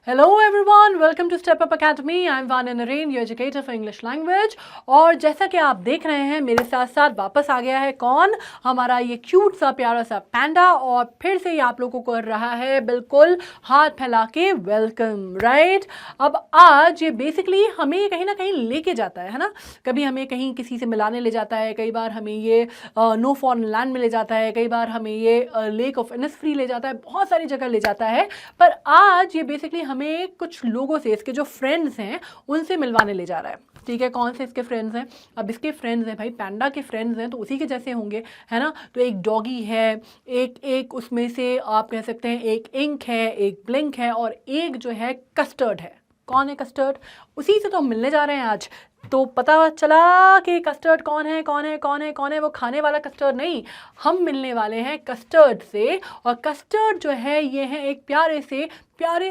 Hello everyone, welcome to Step Up Academy. I'm Vanya Naren, your educator for English language. और जैसा कि आप देख रहे हैं मेरे साथ साथ वापस आ गया है कौन, हमारा ये क्यूट सा प्यारा सा पैंडा, और फिर से ये आप लोगों को कर रहा है बिल्कुल हाथ फैला के वेलकम, राइट। अब आज ये बेसिकली हमें कहीं ना कहीं लेके जाता है ना। कभी हमें कहीं किसी से मिलाने ले जाता है, कई बार हमें ये नो फॉरेन लैंड में ले जाता है, कई बार हमें ये लेक ऑफ इनिसफ्री ले जाता है, बहुत सारी जगह ले जाता है। पर आज ये बेसिकली हमें कुछ लोगों से, इसके जो फ्रेंड्स हैं उनसे मिलवाने ले जा रहा है। ठीक है, कौन से इसके फ्रेंड्स हैं? अब इसके फ्रेंड्स हैं भाई, पैंडा के फ्रेंड्स हैं तो उसी के जैसे होंगे, है ना। तो एक डॉगी है, एक उसमें से आप कह सकते हैं एक इंक है, एक ब्लिंक है, और एक जो है कस्टर्ड है। कौन है कस्टर्ड? उसी से तो हम मिलने जा रहे हैं आज। तो पता चला कि कस्टर्ड कौन है, कौन है, कौन है, कौन है? वो खाने वाला कस्टर्ड नहीं, हम मिलने वाले हैं कस्टर्ड से। और कस्टर्ड जो है ये है एक प्यारे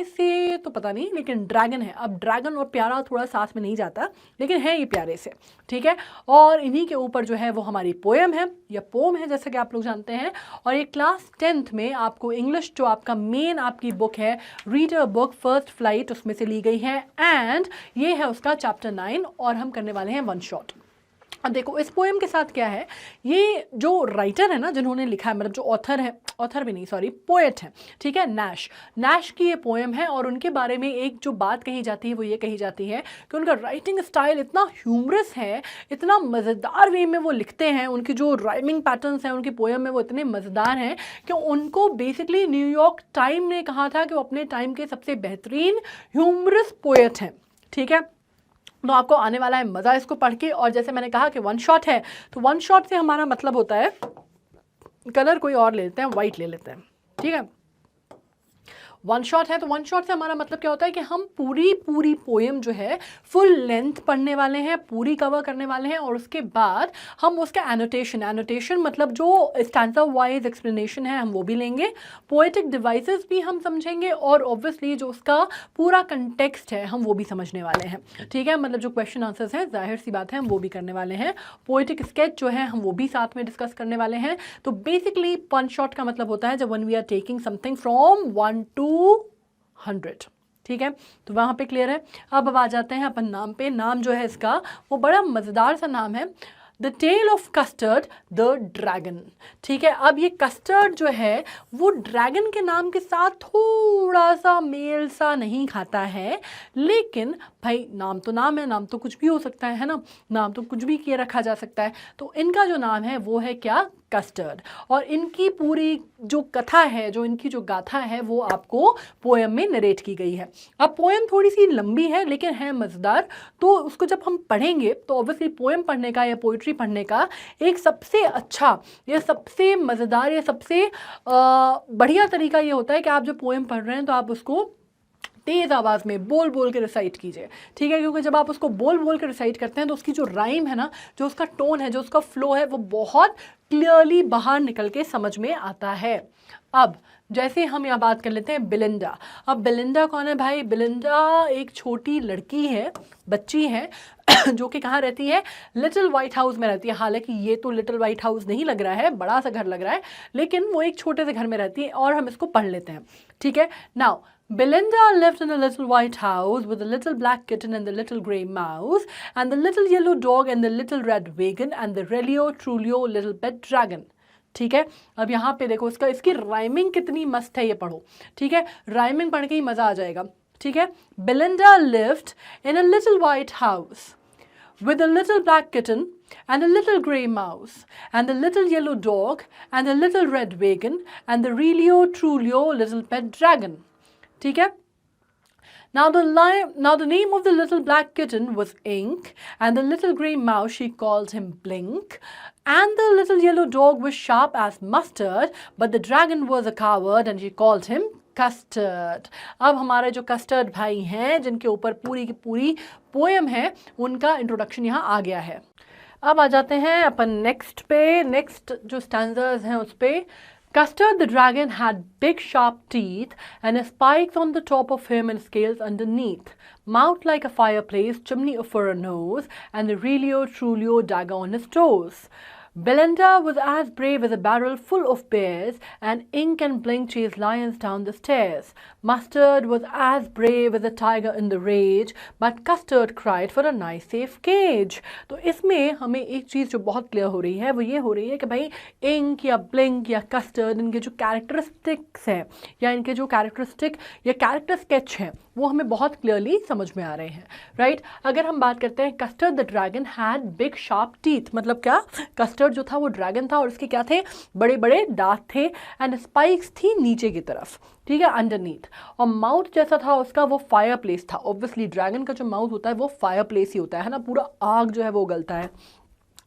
से तो पता नहीं, लेकिन ड्रैगन है। अब ड्रैगन और प्यारा थोड़ा साथ में नहीं जाता, लेकिन है ये प्यारे से, ठीक है। और इन्हीं के ऊपर जो है वो हमारी पोएम है या पोम है, जैसे कि आप लोग जानते हैं। और ये क्लास 10th में आपको इंग्लिश जो आपका मेन आपकी बुक है, रीडर बुक फर्स्ट फ्लाइट, उसमें से ली गई है। एंड ये है उसका चैप्टर 9 और हम करने वाले हैं वन शॉट। अब देखो इस पोएम के साथ क्या है, ये जो राइटर है ना, जिन्होंने लिखा है, मतलब जो ऑथर है, ऑथर भी नहीं सॉरी पोएट है, ठीक है, नैश की ये पोएम है। और उनके बारे में एक जो बात कही जाती है वो ये कही जाती है कि उनका राइटिंग स्टाइल इतना ह्यूमरस है, इतना मज़ेदार वे में वो लिखते हैं। उनकी जो राइमिंग पैटर्न्स हैं उनकी पोएम में वो इतने मज़ेदार हैं कि उनको बेसिकली न्यूयॉर्क टाइम ने कहा था कि वो अपने टाइम के सबसे बेहतरीन ह्यूमरस पोएट हैं, ठीक है। तो आपको आने वाला है मज़ा इसको पढ़ के। और जैसे मैंने कहा कि वन शॉट है, तो वन शॉट से हमारा मतलब होता है, कलर कोई और ले लेते हैं, वाइट ले लेते हैं, ठीक है। वन शॉट है तो वन शॉट से हमारा मतलब क्या होता है कि हम पूरी पोएम जो है फुल लेंथ पढ़ने वाले हैं, पूरी कवर करने वाले हैं। और उसके बाद हम उसका एनोटेशन मतलब जो स्टैंजा वाइज एक्सप्लेनेशन है हम वो भी लेंगे, पोएटिक डिवाइसेस भी हम समझेंगे, और ऑब्वियसली जो उसका पूरा कंटेक्स्ट है हम वो भी समझने वाले हैं, ठीक है। मतलब जो क्वेश्चन आंसर्स हैं जाहिर सी बात है हम वो भी करने वाले हैं, पोएटिक स्केच जो है हम वो भी साथ में डिस्कस करने वाले हैं। तो बेसिकली वन शॉट का मतलब होता है जब when we are taking something from 1 to 100, ठीक है। तो वहाँ पे क्लियर है। अब आ जाते हैं अपन नाम पे। नाम जो है इसका वो बड़ा मज़ेदार सा नाम है, the tale of Custard the dragon, ठीक है। अब ये कस्टर्ड जो है वो ड्रैगन के नाम के साथ थोड़ा सा मेल सा नहीं खाता है, लेकिन भाई नाम तो नाम है, नाम तो कुछ भी हो सकता है ना, नाम तो कुछ भी किए रखा जा सकता है। तो इनका जो नाम है वो है क्या? कस्टर्ड। और इनकी पूरी जो कथा है, जो इनकी जो गाथा है, वो आपको पोएम में नरेट की गई है। अब पोएम थोड़ी सी लंबी है लेकिन है मज़ेदार, तो उसको जब हम पढ़ेंगे तो ऑब्वियसली पोएम पढ़ने का या पोइट्री पढ़ने का एक सबसे अच्छा या सबसे मज़ेदार या सबसे बढ़िया तरीका ये होता है कि आप जब पोएम पढ़ रहे हैं तो आप उसको तेज़ आवाज़ में बोल बोल के रिसाइट कीजिए, ठीक है। क्योंकि जब आप उसको बोल बोल के रिसाइट करते हैं तो उसकी जो राइम है ना, जो उसका टोन है, जो उसका फ्लो है, वो बहुत क्लियरली बाहर निकल के समझ में आता है। अब जैसे हम यहाँ बात कर लेते हैं बिलिंडा। अब बिलिंडा कौन है भाई? बिलिंडा एक छोटी लड़की है, बच्ची है जो कि कहाँ रहती है? लिटिल वाइट हाउस में रहती है। हालांकि ये तो लिटिल वाइट हाउस नहीं लग रहा है, बड़ा सा घर लग रहा है, लेकिन वो एक छोटे से घर में रहती है। और हम इसको पढ़ लेते हैं, ठीक है। Now Belinda lived in a little white house with a little black kitten and the little grey mouse and the little yellow dog and the little red wagon and the Relio Trulio little pet dragon, ठीक है। अब यहाँ पे देखो इसकी rhyming कितनी मस्त है, ये पढ़ो, ठीक है। राइमिंग पढ़ के ही मज़ा आ जाएगा, ठीक है। Belinda lived in a little white house with a little black kitten and a little grey mouse and a little yellow dog and a little red wagon and the Relio Trulio little pet dragon, ठीक है। Now the name of the little black kitten was Ink, and the little grey mouse she called him Blink, and the little yellow dog was sharp as mustard, but the dragon was a coward and she called him Custard. अब हमारे जो custard भाई हैं, जिनके ऊपर पूरी की पूरी पोएम है, उनका इंट्रोडक्शन यहाँ आ गया है। अब आ जाते हैं अपन नेक्स्ट पे। नेक्स्ट जो स्टैंजर्स हैं उस पे। Custard the dragon had big sharp teeth and spikes on the top of him and scales underneath, mouth like a fireplace, chimney for a nose, and the Relio Trulio dagger on his toes. Belinda was as brave as a barrel full of bears, and Ink and Blink chased lions down the stairs. Mustard was as brave as a tiger in the rage, but Custard cried for a nice safe cage. तो इसमें हमें एक चीज़ जो बहुत clear हो रही है वो ये हो रही है कि भाई इंक या ब्लिंक या कस्टर्ड, इनके जो कैरेक्टरिस्टिक्स हैं या इनके जो कैरेक्टरिस्टिक या कैरेक्टर स्केच हैं वो हमें बहुत क्लियरली समझ में आ रहे हैं, राइट। अगर हम बात करते हैं, custard the dragon had big sharp teeth, मतलब क्या, कस्टर्ड जो था वो ड्रैगन था और उसके क्या थे, बड़े बड़े दांत थे, एंड स्पाइक्स थी नीचे की तरफ, ठीक है, अंडरनीथ। और माउथ जैसा था उसका वो फायर प्लेस था। ऑब्वियसली ड्रैगन का जो माउथ होता है वो फायर प्लेस ही होता है ना, पूरा आग जो है वो उगलता है।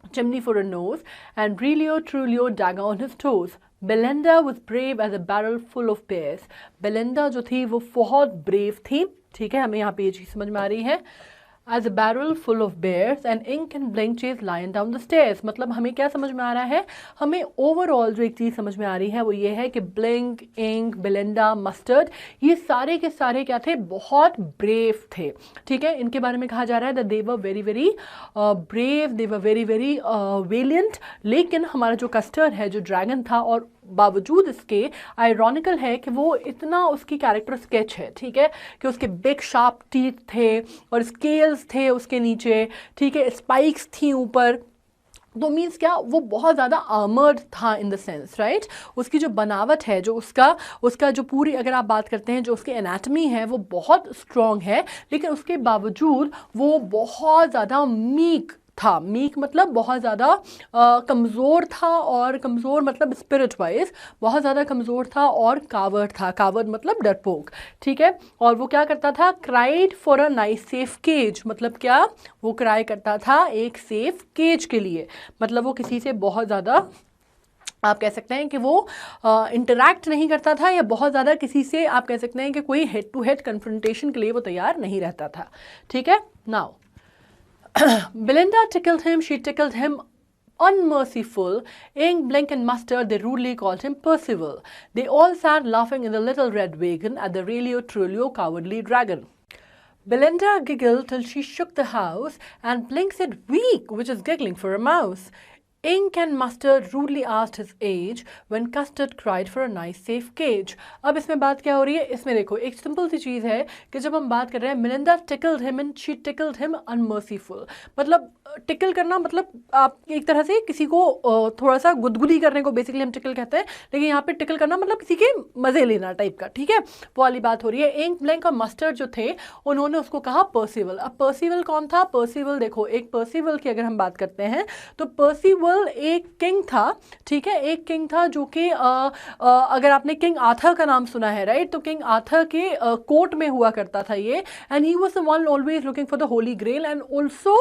Chimney for a nose, and Relio Trulio dagger on his toes. Belinda was brave as a barrel full of bears. Belinda जो थी वो बहुत brave थी, ठीक है, हमें यहाँ पे ये चीज़ समझ में आ रही है। As a barrel full of bears, and Ink and Blink chased lion down the stairs. मतलब हमें क्या समझ में आ रहा है, हमें ओवरऑल जो एक चीज़ समझ में आ रही है वो ये है कि ब्लिंक, इंक, बेलिंडा, मस्टर्ड, ये सारे के सारे क्या थे, बहुत ब्रेव थे, ठीक है। इनके बारे में कहा जा रहा है that they were very very brave, they were very very valiant. लेकिन हमारा जो कस्टर्ड है, जो ड्रैगन था, और बावजूद इसके आयरॉनिकल है कि वो इतना, उसकी कैरेक्टर स्केच है, ठीक है, कि उसके बिग शार्प टीथ थे और स्केल्स थे उसके नीचे, ठीक है, स्पाइक्स थी ऊपर। तो मीन्स क्या, वो बहुत ज़्यादा आर्मर्ड था इन द सेंस, राइट। उसकी जो बनावट है, जो उसका जो पूरी, अगर आप बात करते हैं जो उसकी एनाटमी है वो बहुत स्ट्रॉन्ग है, लेकिन उसके बावजूद वो बहुत ज़्यादा मीक था। मीक मतलब बहुत ज़्यादा कमज़ोर था, और कमज़ोर मतलब स्पिरिट वाइज बहुत ज़्यादा कमज़ोर था, और कावर्ड था। कावर्ड मतलब डरपोक, ठीक है। और वो क्या करता था, cried for a nice safe cage, मतलब क्या, वो क्राई करता था एक सेफ केज के लिए, मतलब वो किसी से बहुत ज़्यादा, आप कह सकते हैं कि वो इंटरैक्ट नहीं करता था, या बहुत ज़्यादा किसी से, आप कह सकते हैं कि कोई हेड टू हेड कन्फ्रंटेशन के लिए वो तैयार नहीं रहता था, ठीक है। Now Belinda tickled him, she tickled him unmerciful. Ink, Blink and Mustard, they rudely called him Percival. They all sat laughing in the little red wagon at the Relio Trulio cowardly dragon. Belinda giggled till she shook the house, and Blink said, "Weak," which is giggling for a mouse. Ink and Mustard rudely asked his age, when Custard cried for a nice safe cage. अब इसमें बात क्या हो रही है, इसमें देखो एक सिंपल सी चीज़ है कि जब हम बात कर रहे हैं Belinda tickled him and she tickled him unmerciful, मतलब टिकल करना मतलब आप एक तरह से किसी को थोड़ा सा गुदगुदी करने को बेसिकली हम टिकल कहते हैं, लेकिन यहाँ पे टिकल करना मतलब किसी के मज़े लेना टाइप का, ठीक है, वो वाली बात हो रही है। इंक, ब्लैंक और मस्टर्ड जो थे उन्होंने उसको कहा पर्सिवल। अब पर्सिवल कौन था, पर्सिवल देखो, एक पर्सिवल की अगर हम बात करते हैं तो पर्सिवल एक किंग था, ठीक है, एक किंग था जो कि अगर आपने किंग आर्थर का नाम सुना है, राइट, तो किंग आर्थर के कोर्ट में हुआ करता था ये, and he was the one always looking for the holy grail. And also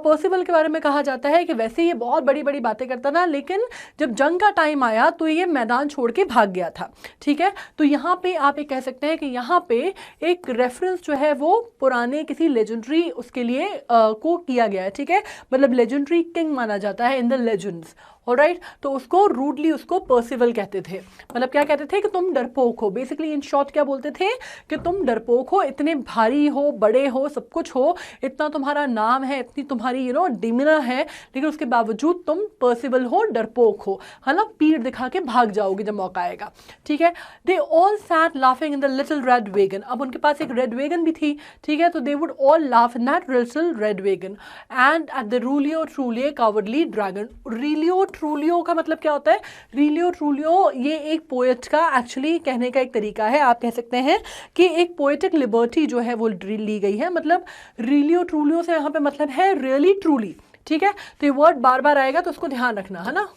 Percival के बारे में कहा जाता है कि वैसे ये बहुत बड़ी बड़ी बातें करता था, लेकिन जब जंग का टाइम आया तो ये मैदान छोड़ के भाग गया था, ठीक है। तो यहाँ पे आप ये कह सकते हैं कि यहाँ पे एक रेफरेंस जो है वो पुराने किसी लेजेंडरी उसके लिए को किया गया है, ठीक है, मतलब लेजेंडरी किंग माना जाता है इन द लेजेंड्स, ऑलराइट। तो उसको रूडली उसको पर्सिवल कहते थे, मतलब क्या कहते थे कि तुम डरपोक हो, बेसिकली इन शॉर्ट क्या बोलते थे कि तुम डरपोक हो, इतने भारी हो, बड़े हो, सब कुछ हो, इतना तुम्हारा नाम है, इतनी तुम्हारी डिमिनर है, लेकिन उसके बावजूद तुम पर्सिवल हो, डरपोक हो, है ना, पीठ दिखा के भाग जाओगे जब मौका आएगा, ठीक है। They all sat laughing in the little red wagon, अब उनके पास एक रेड वेगन भी थी, ठीक है, तो they would all laugh in that little red wagon and at the realio trulio cowardly dragon. रीलियो ट्रूलियो का मतलब क्या होता है, रीलियो ट्रूलियो ये एक पोएट का एक्चुअली कहने का एक तरीका है, आप कह सकते हैं कि एक पोएटिक लिबर्टी जो है वो ली गई है, मतलब रीलियो ट्रूलियो से यहाँ पे मतलब है रियली ट्रूली, ठीक है। तो ये वर्ड बार बार आएगा तो उसको ध्यान रखना, है ना,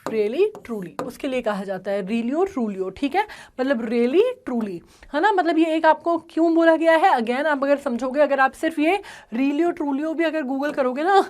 रियली ट्रूली उसके लिए कहा जाता है रीलियो ट्रूलियो, ठीक है, मतलब रियली ट्रूली, है ना। मतलब ये एक आपको क्यों बोला गया है, अगेन आप अगर समझोगे, अगर आप सिर्फ ये रीलियो ट्रूलियो भी अगर गूगल करोगे ना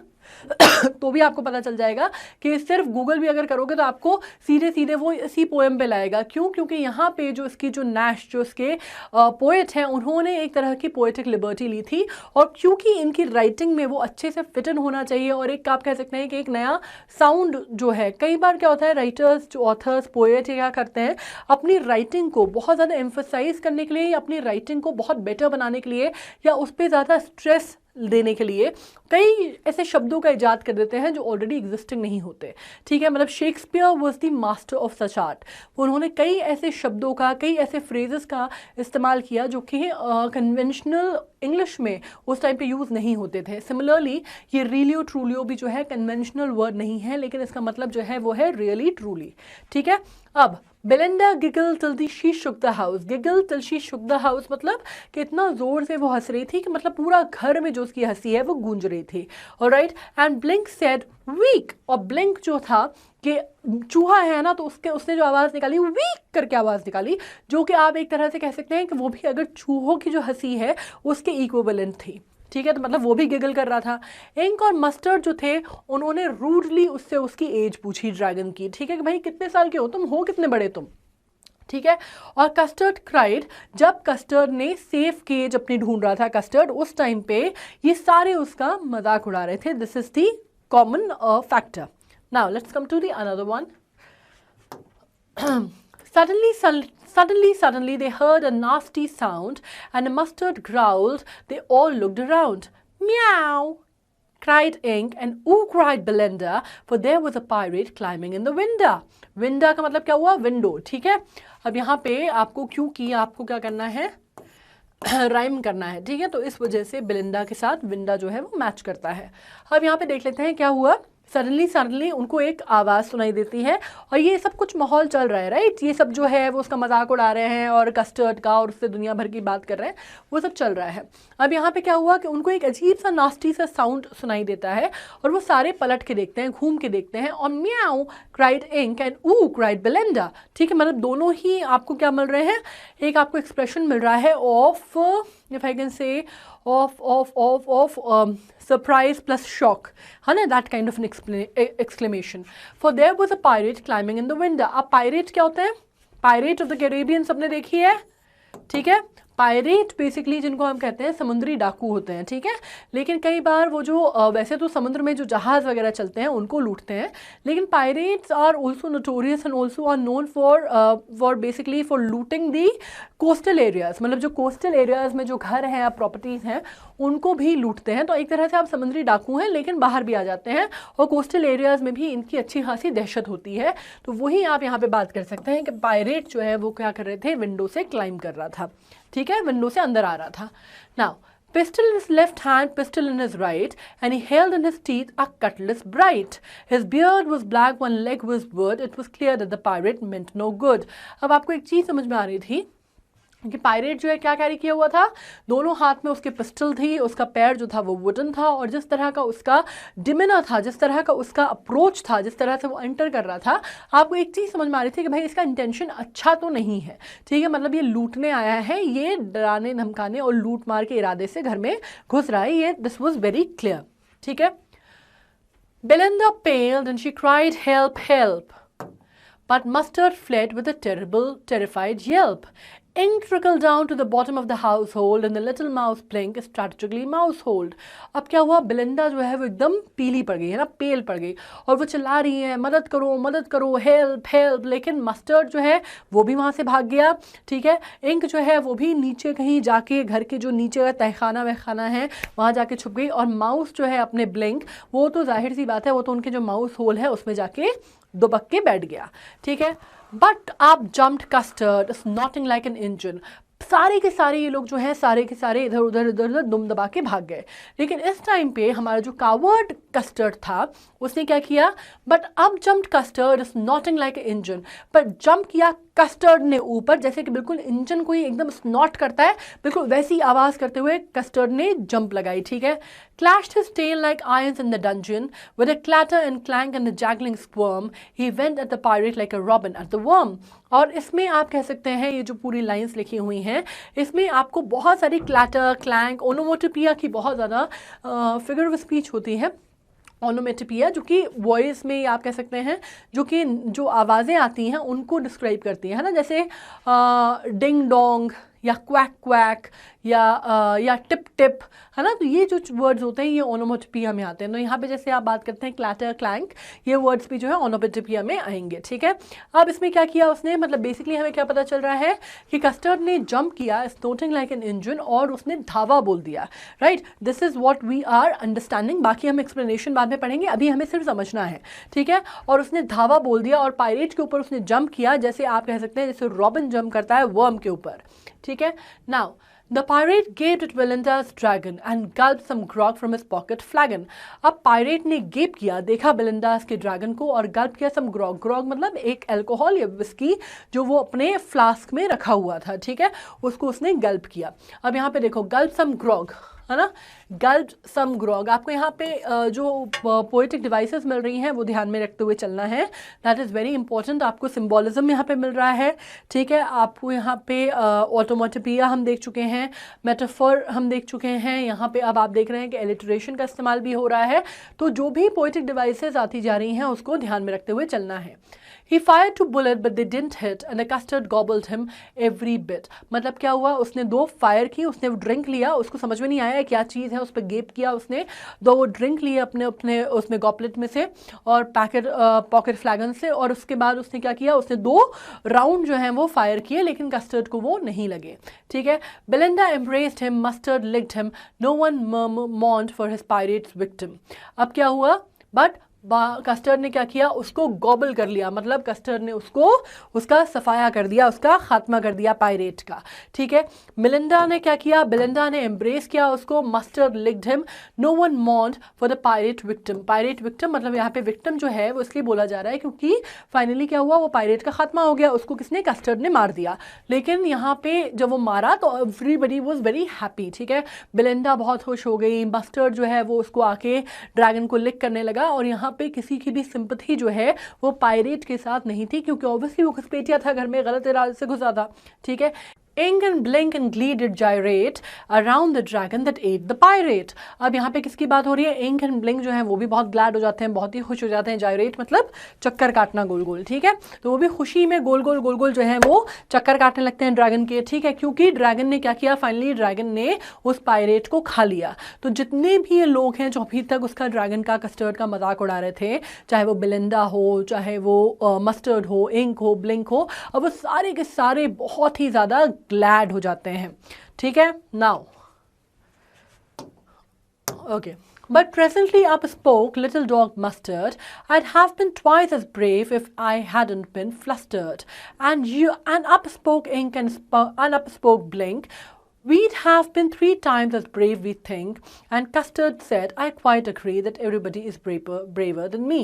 तो भी आपको पता चल जाएगा कि सिर्फ गूगल भी अगर करोगे तो आपको सीधे सीधे वो इसी पोएम पे लाएगा। क्यों, क्योंकि यहाँ पे जो इसकी जो नैश जो इसके पोएट हैं उन्होंने एक तरह की पोएटिक लिबर्टी ली थी, और क्योंकि इनकी राइटिंग में वो अच्छे से फिट इन होना चाहिए, और एक आप कह सकते हैं कि एक नया साउंड जो है, कई बार क्या होता है राइटर्स जो ऑथर्स पोएट क्या करते हैं अपनी राइटिंग को बहुत ज़्यादा एम्फसाइज करने के लिए या अपनी राइटिंग को बहुत बेटर बनाने के लिए या उस पर ज़्यादा स्ट्रेस देने के लिए कई ऐसे शब्दों का इजाद कर देते हैं जो ऑलरेडी एग्जिस्टिंग नहीं होते, ठीक है। मतलब Shakespeare was the master of such art. उन्होंने कई ऐसे शब्दों का, कई ऐसे फ्रेजेस का इस्तेमाल किया जो कि कन्वेंशनल इंग्लिश में उस टाइम पे यूज़ नहीं होते थे। सिमिलरली ये रियलियो ट्रूलियो भी जो है कन्वेंशनल वर्ड नहीं है, लेकिन इसका मतलब जो है वो है रियली ट्रूली, ठीक है। अब Belinda giggle till she shook the house. Giggle till she shook the house मतलब कि इतना ज़ोर से वो हंस रही थी कि मतलब पूरा घर में जो उसकी हंसी है वो गूंज रही थी। Alright, and Blink said weak. और ब्लिंक जो था कि चूहा है ना, तो उसने जो आवाज़ निकाली वीक करके आवाज़ निकाली, जो कि आप एक तरह से कह सकते हैं कि वो भी अगर चूहों की जो हंसी है उसके इक्विवेलेंट थी, ठीक है। तो मतलब वो भी गिगल कर रहा था। इंक और मस्टर्ड जो थे उन्होंने रूडली उससे उसकी एज पूछी ड्रैगन की, ठीक है, कि भाई कितने साल के हो तुम, हो कितने बड़े तुम, ठीक है। और कस्टर्ड क्राइड, जब कस्टर्ड ने सेफ केज अपनी ढूंढ रहा था, कस्टर्ड उस टाइम पे ये सारे उसका मजाक उड़ा रहे थे। This is the common factor. Now let's come to the another one. Suddenly, they heard a nasty sound, and a mustard growled. They all looked around. Meow, cried Ink, and ooh, cried Belinda, for there was a pirate climbing in the window. Window का मतलब क्या हुआ? Window, ठीक है। अब यहाँ पे आपको क्योंकि आपको क्या करना है, राइम करना है, ठीक है। तो इस वजह से बेलिंडा के साथ विंडा जो है वो मैच करता है। अब यहाँ पे देख लेते हैं क्या हुआ। सडनली उनको एक आवाज़ सुनाई देती है, और ये सब कुछ माहौल चल रहा है, राइट। ये सब जो है वो उसका मजाक उड़ा रहे हैं और कस्टर्ड का, और उससे दुनिया भर की बात कर रहे हैं, वो सब चल रहा है। अब यहाँ पे क्या हुआ कि उनको एक अजीब सा नास्टी सा साउंड सुनाई देता है, और वो सारे पलट के देखते हैं, घूम के देखते हैं, और म्याऊ क्राइड इंक एंड ऊ क्राइड बेलिंडा, ठीक है। मतलब दोनों ही आपको क्या मिल रहे हैं, एक आपको एक्सप्रेशन मिल रहा है of, if I can say, of surprise plus shock, है ना, that kind of an exclamation. For there was a pirate climbing in the window. अब pirate क्या होते हैं? Pirate of the Caribbean सबने देखी है, ठीक है। पायरेट बेसिकली जिनको हम कहते हैं समुद्री डाकू होते हैं, ठीक है। लेकिन कई बार वो जो वैसे तो समुद्र में जो जहाज़ वगैरह चलते हैं उनको लूटते हैं, लेकिन pirates are also notorious and also are known for basically for looting the coastal areas. मतलब जो कोस्टल एरियाज़ में जो घर हैं या प्रॉपर्टीज़ हैं उनको भी लूटते हैं। तो एक तरह से आप समुद्री डाकू हैं, लेकिन बाहर भी आ जाते हैं, और कोस्टल एरियाज़ में भी इनकी अच्छी खासी दहशत होती है। तो वही आप यहाँ पे बात कर सकते हैं कि पायरेट जो है वो क्या कर रहे थे, विंडो से क्लाइंब कर रहा था, ठीक है, विंडो से अंदर आ रहा था। Now pistol in his left hand, pistol in his right, and he held in his teeth a cutlass bright. His beard was black, one leg was wood. It was clear that the pirate meant no good. अब आपको एक चीज़ समझ में आ रही थी कि pirate जो है क्या कैरी किया हुआ था, दोनों हाथ में उसके पिस्टल थी, उसका पैर जो था वो वुडन था, और जिस तरह का उसका डिमिना था, जिस तरह का उसका अप्रोच था, जिस तरह से वो एंटर कर रहा था, आपको एक चीज़ समझ में आ रही थी कि भाई इसका इंटेंशन अच्छा तो नहीं है, ठीक है। मतलब ये लूटने आया है, ये डराने धमकाने और लूट मार के इरादे से घर में घुस रहा है, ये दिस वॉज वेरी क्लियर, ठीक है। Belinda paled and she cried, "Help, help!" But Mustard fled with a terrified yelp. Ink trickled down to the bottom of the household, and the little mouse Blink strategically mousehold. अब क्या हुआ, Belinda जो है वो एकदम पीली पड़ गई है ना, पेल पड़ गई, और वो चिल्ला रही है मदद करो मदद करो, हेल्प हेल्प। लेकिन मस्टर्ड जो है वो भी वहाँ से भाग गया, ठीक है। इंक जो है वो भी नीचे कहीं जाके घर के जो नीचे का तहखाना वहखाना है वहाँ जाके छुप गई, और माउस जो है अपने ब्लिंक, वो तो जाहिर सी बात है वो तो उनके जो माउस होल है उसमें जाके दुबक के बैठ गया, ठीक है। बट आप jumped custard snorting like an engine. सारे के सारे ये लोग जो हैं सारे के सारे इधर उधर दुम दबा के भाग गए। लेकिन इस टाइम पे हमारा जो कावर्ड कस्टर्ड था उसने क्या किया, बट अब jumped custard snorting like a engine. पर जंप किया कस्टर्ड ने ऊपर, जैसे कि बिल्कुल इंजन कोई एकदम स्नॉट करता है, बिल्कुल वैसी आवाज़ करते हुए कस्टर्ड ने जंप लगाई, ठीक है। Clashed his tail like irons in the dungeon, with a clatter and clank and a jaggling squirm, he went at the pirate like a robin at the worm. और इसमें आप कह सकते हैं ये जो पूरी लाइंस लिखी हुई हैं इसमें आपको बहुत सारी क्लैटर क्लैंक ओनोमोटोपिया की बहुत ज़्यादा फिगर ऑफ स्पीच होती है। ओनोमेटोपिया जो कि वॉइस में आप कह सकते हैं जो आवाज़ें आती हैं उनको डिस्क्राइब करती हैं, है ना, जैसे डिंग डोंग या क्वैक क्वैक या टिप टिप, है ना। तो ये जो वर्ड्स होते हैं ये ओनोमेटोपोइया में आते हैं। तो यहाँ पे जैसे आप बात करते हैं क्लैटर क्लैंक, ये वर्ड्स भी जो है ओनोमेटोपोइया में आएंगे, ठीक है। अब इसमें क्या किया उसने, मतलब बेसिकली हमें क्या पता चल रहा है कि कस्टर्ड ने जंप किया स्नोटिंग लाइक एन इंजन, और उसने धावा बोल दिया, right. This is what we are understanding, बाकी हम एक्सप्लेनेशन बाद में पढ़ेंगे, अभी हमें सिर्फ समझना है, ठीक है। और उसने धावा बोल दिया और पायरेट के ऊपर उसने जंप किया, जैसे आप कह सकते हैं जैसे रॉबिन जंप करता है वर्म के ऊपर, ठीक है। Now The pirate gaped at Belinda's dragon and gulped some grog from his pocket flagon. अब पायरेट ने गेप किया, देखा बेलिंडास के ड्रैगन को और गल्प किया some grog. grog मतलब एक अल्कोहल या विस्की जो वो अपने फ्लास्क में रखा हुआ था, ठीक है, उसको उसने गल्प किया। अब यहाँ पे देखो गल्प सम ग्रॉग, है ना, गल्प सम ग्रॉग। आपको यहाँ पे जो पोएटिक डिवाइसेस मिल रही हैं वो ध्यान में रखते हुए चलना है, दैट इज़ वेरी इंपॉर्टेंट। आपको सिम्बॉलिज्म यहाँ पे मिल रहा है, ठीक है। आपको यहाँ पे ऑटोमोटोपिया हम देख चुके हैं, मेटाफर हम देख चुके हैं, यहाँ पे अब आप देख रहे हैं कि एलिटरेशन का इस्तेमाल भी हो रहा है। तो जो भी पोएटिक डिवाइसेस आती जा रही हैं उसको ध्यान में रखते हुए चलना है। He fired 2 bullets but they didn't hit and the custard gobbled him every bit. मतलब क्या हुआ, उसने 2 फायर की, उसने वो ड्रिंक लिया, उसको समझ में नहीं आया क्या चीज़ है, उस पर गेप किया उसने, 2 ड्रिंक लिए अपने अपने उसमें गॉबलेट में से और पॉकेट फ्लैगन से, और उसके बाद उसने क्या किया, उसने 2 राउंड जो हैं वो फायर किए, लेकिन कस्टर्ड को वो नहीं लगे, ठीक है। Belinda embraced him, mustard licked him, no one mourned for his pirate's victim. अब क्या हुआ, बट कस्टर्ड ने क्या किया, उसको गॉबल कर लिया, मतलब कस्टर्ड ने उसको उसका सफाया कर दिया, उसका खात्मा कर दिया पायरेट का, ठीक है। मिलिंडा ने क्या किया, बेलिंडा ने एम्ब्रेस किया उसको, mustard licked him, no one mourned for the pirate victim. Pirate victim मतलब यहाँ पे विक्टिम जो है वो इसलिए बोला जा रहा है क्योंकि फाइनली क्या हुआ, वो पायरेट का खात्मा हो गया, उसको किसने, कस्टर्ड ने मार दिया। लेकिन यहाँ पे जब वो मारा तो एवरीबडी वॉज वेरी हैप्पी, ठीक है। बेलिंडा बहुत खुश हो गई, मस्टर्ड जो है वो उसको आके ड्रैगन को लिक करने लगा, और यहाँ पे किसी की भी सिंपथी जो है वो पायरेट के साथ नहीं थी, क्योंकि ऑब्वियसली वो घुसपैठिया था, घर में गलत इरादे से घुसा था, ठीक है। Ink and blink and glee did gyrate around the dragon that ate the pirate. अब यहाँ पे किसकी बात हो रही है, Ink and blink जो है वो भी बहुत ग्लैड हो जाते हैं, बहुत ही खुश हो जाते हैं। gyrate मतलब चक्कर काटना गोल गोल, ठीक है। तो वो भी खुशी में गोल गोल जो है वो चक्कर काटने लगते हैं ड्रैगन के, ठीक है, क्योंकि ड्रैगन ने क्या किया, फाइनली ड्रैगन ने उस पायरेट को खा लिया। तो जितने भी ये लोग हैं जो अभी तक उसका ड्रैगन का कस्टर्ड का मजाक उड़ा रहे थे, चाहे वो बेलिंडा हो, चाहे वो मस्टर्ड हो, इंक हो, ब्लिंक हो, अब वो सारे के सारे बहुत ही ज़्यादा ग्लैड हो जाते हैं, ठीक है। Now okay, but presently up spoke little dog Mustard. I'd have been twice as brave if I hadn't been flustered. And up spoke Ink and up spoke Blink. We'd have been 3 times as brave, we think. And Custard said, I quite agree that everybody is braver than me.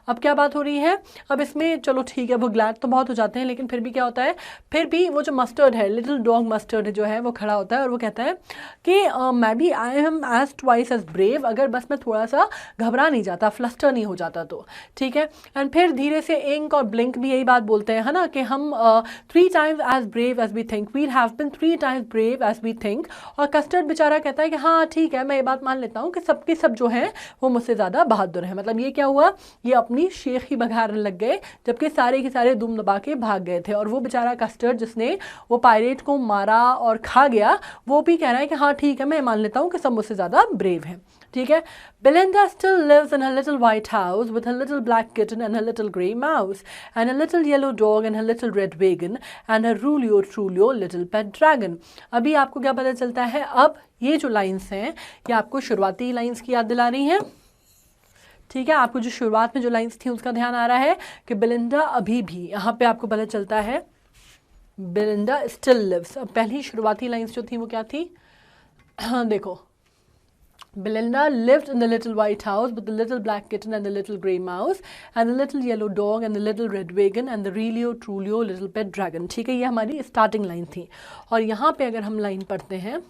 अब क्या बात हो रही है, अब इसमें चलो ठीक है, वो ग्लैड तो बहुत हो जाते हैं, लेकिन फिर भी क्या होता है, फिर भी वो जो मस्टर्ड है, लिटिल डॉग मस्टर्ड जो है वो खड़ा होता है और वो कहता है कि मैं भी I am as twice as brave, अगर बस मैं थोड़ा सा घबरा नहीं जाता, फ्लस्टर नहीं हो जाता तो, ठीक है। एंड फिर धीरे से इंक और ब्लिंक भी यही बात बोलते हैं, है ना, कि हम 3 times as brave as we think, we have been 3 times brave as we think. और कस्टर्ड बेचारा कहता है कि हाँ ठीक है, मैं ये बात मान लेता हूँ कि सबके सब जो हैं वो मुझसे ज़्यादा बहादुर हैं। मतलब ये क्या हुआ, ये अपनी शेख ही बघारने लग गए, जबकि सारे के सारे दुम दबा के भाग गए थे। और वो बेचारा कस्टर्ड जिसने वो पायरेट को मारा और खा गया, वो भी कह रहा है कि हाँ ठीक है, मैं मान लेता हूँ कि सब मुझसे ज़्यादा ब्रेव हैं, ठीक है। Belinda still lives in her little white house with her little black kitten and her little grey mouse and her little yellow dog and her little red wagon and her Rulio Trulio little pet dragon. अभी आपको क्या पता चलता है, अब ये जो lines हैं ये आपको शुरुआती लाइन्स की याद दिला रही हैं, ठीक है। आपको जो शुरुआत में जो लाइन्स थी उसका ध्यान आ रहा है कि बेलिंडा अभी भी, यहाँ पे आपको पता चलता है बेलिंडा स्टिल लिव्स। अब पहली शुरुआती लाइन्स जो थी वो क्या थी, हाँ देखो, Belinda lived in the little white house with the little black kitten and the little grey mouse and the little yellow dog and the little red wagon and the Relio Trulio little pet dragon, ठीक है। ये हमारी starting line थी। और यहाँ पे अगर हम लाइन पढ़ते हैं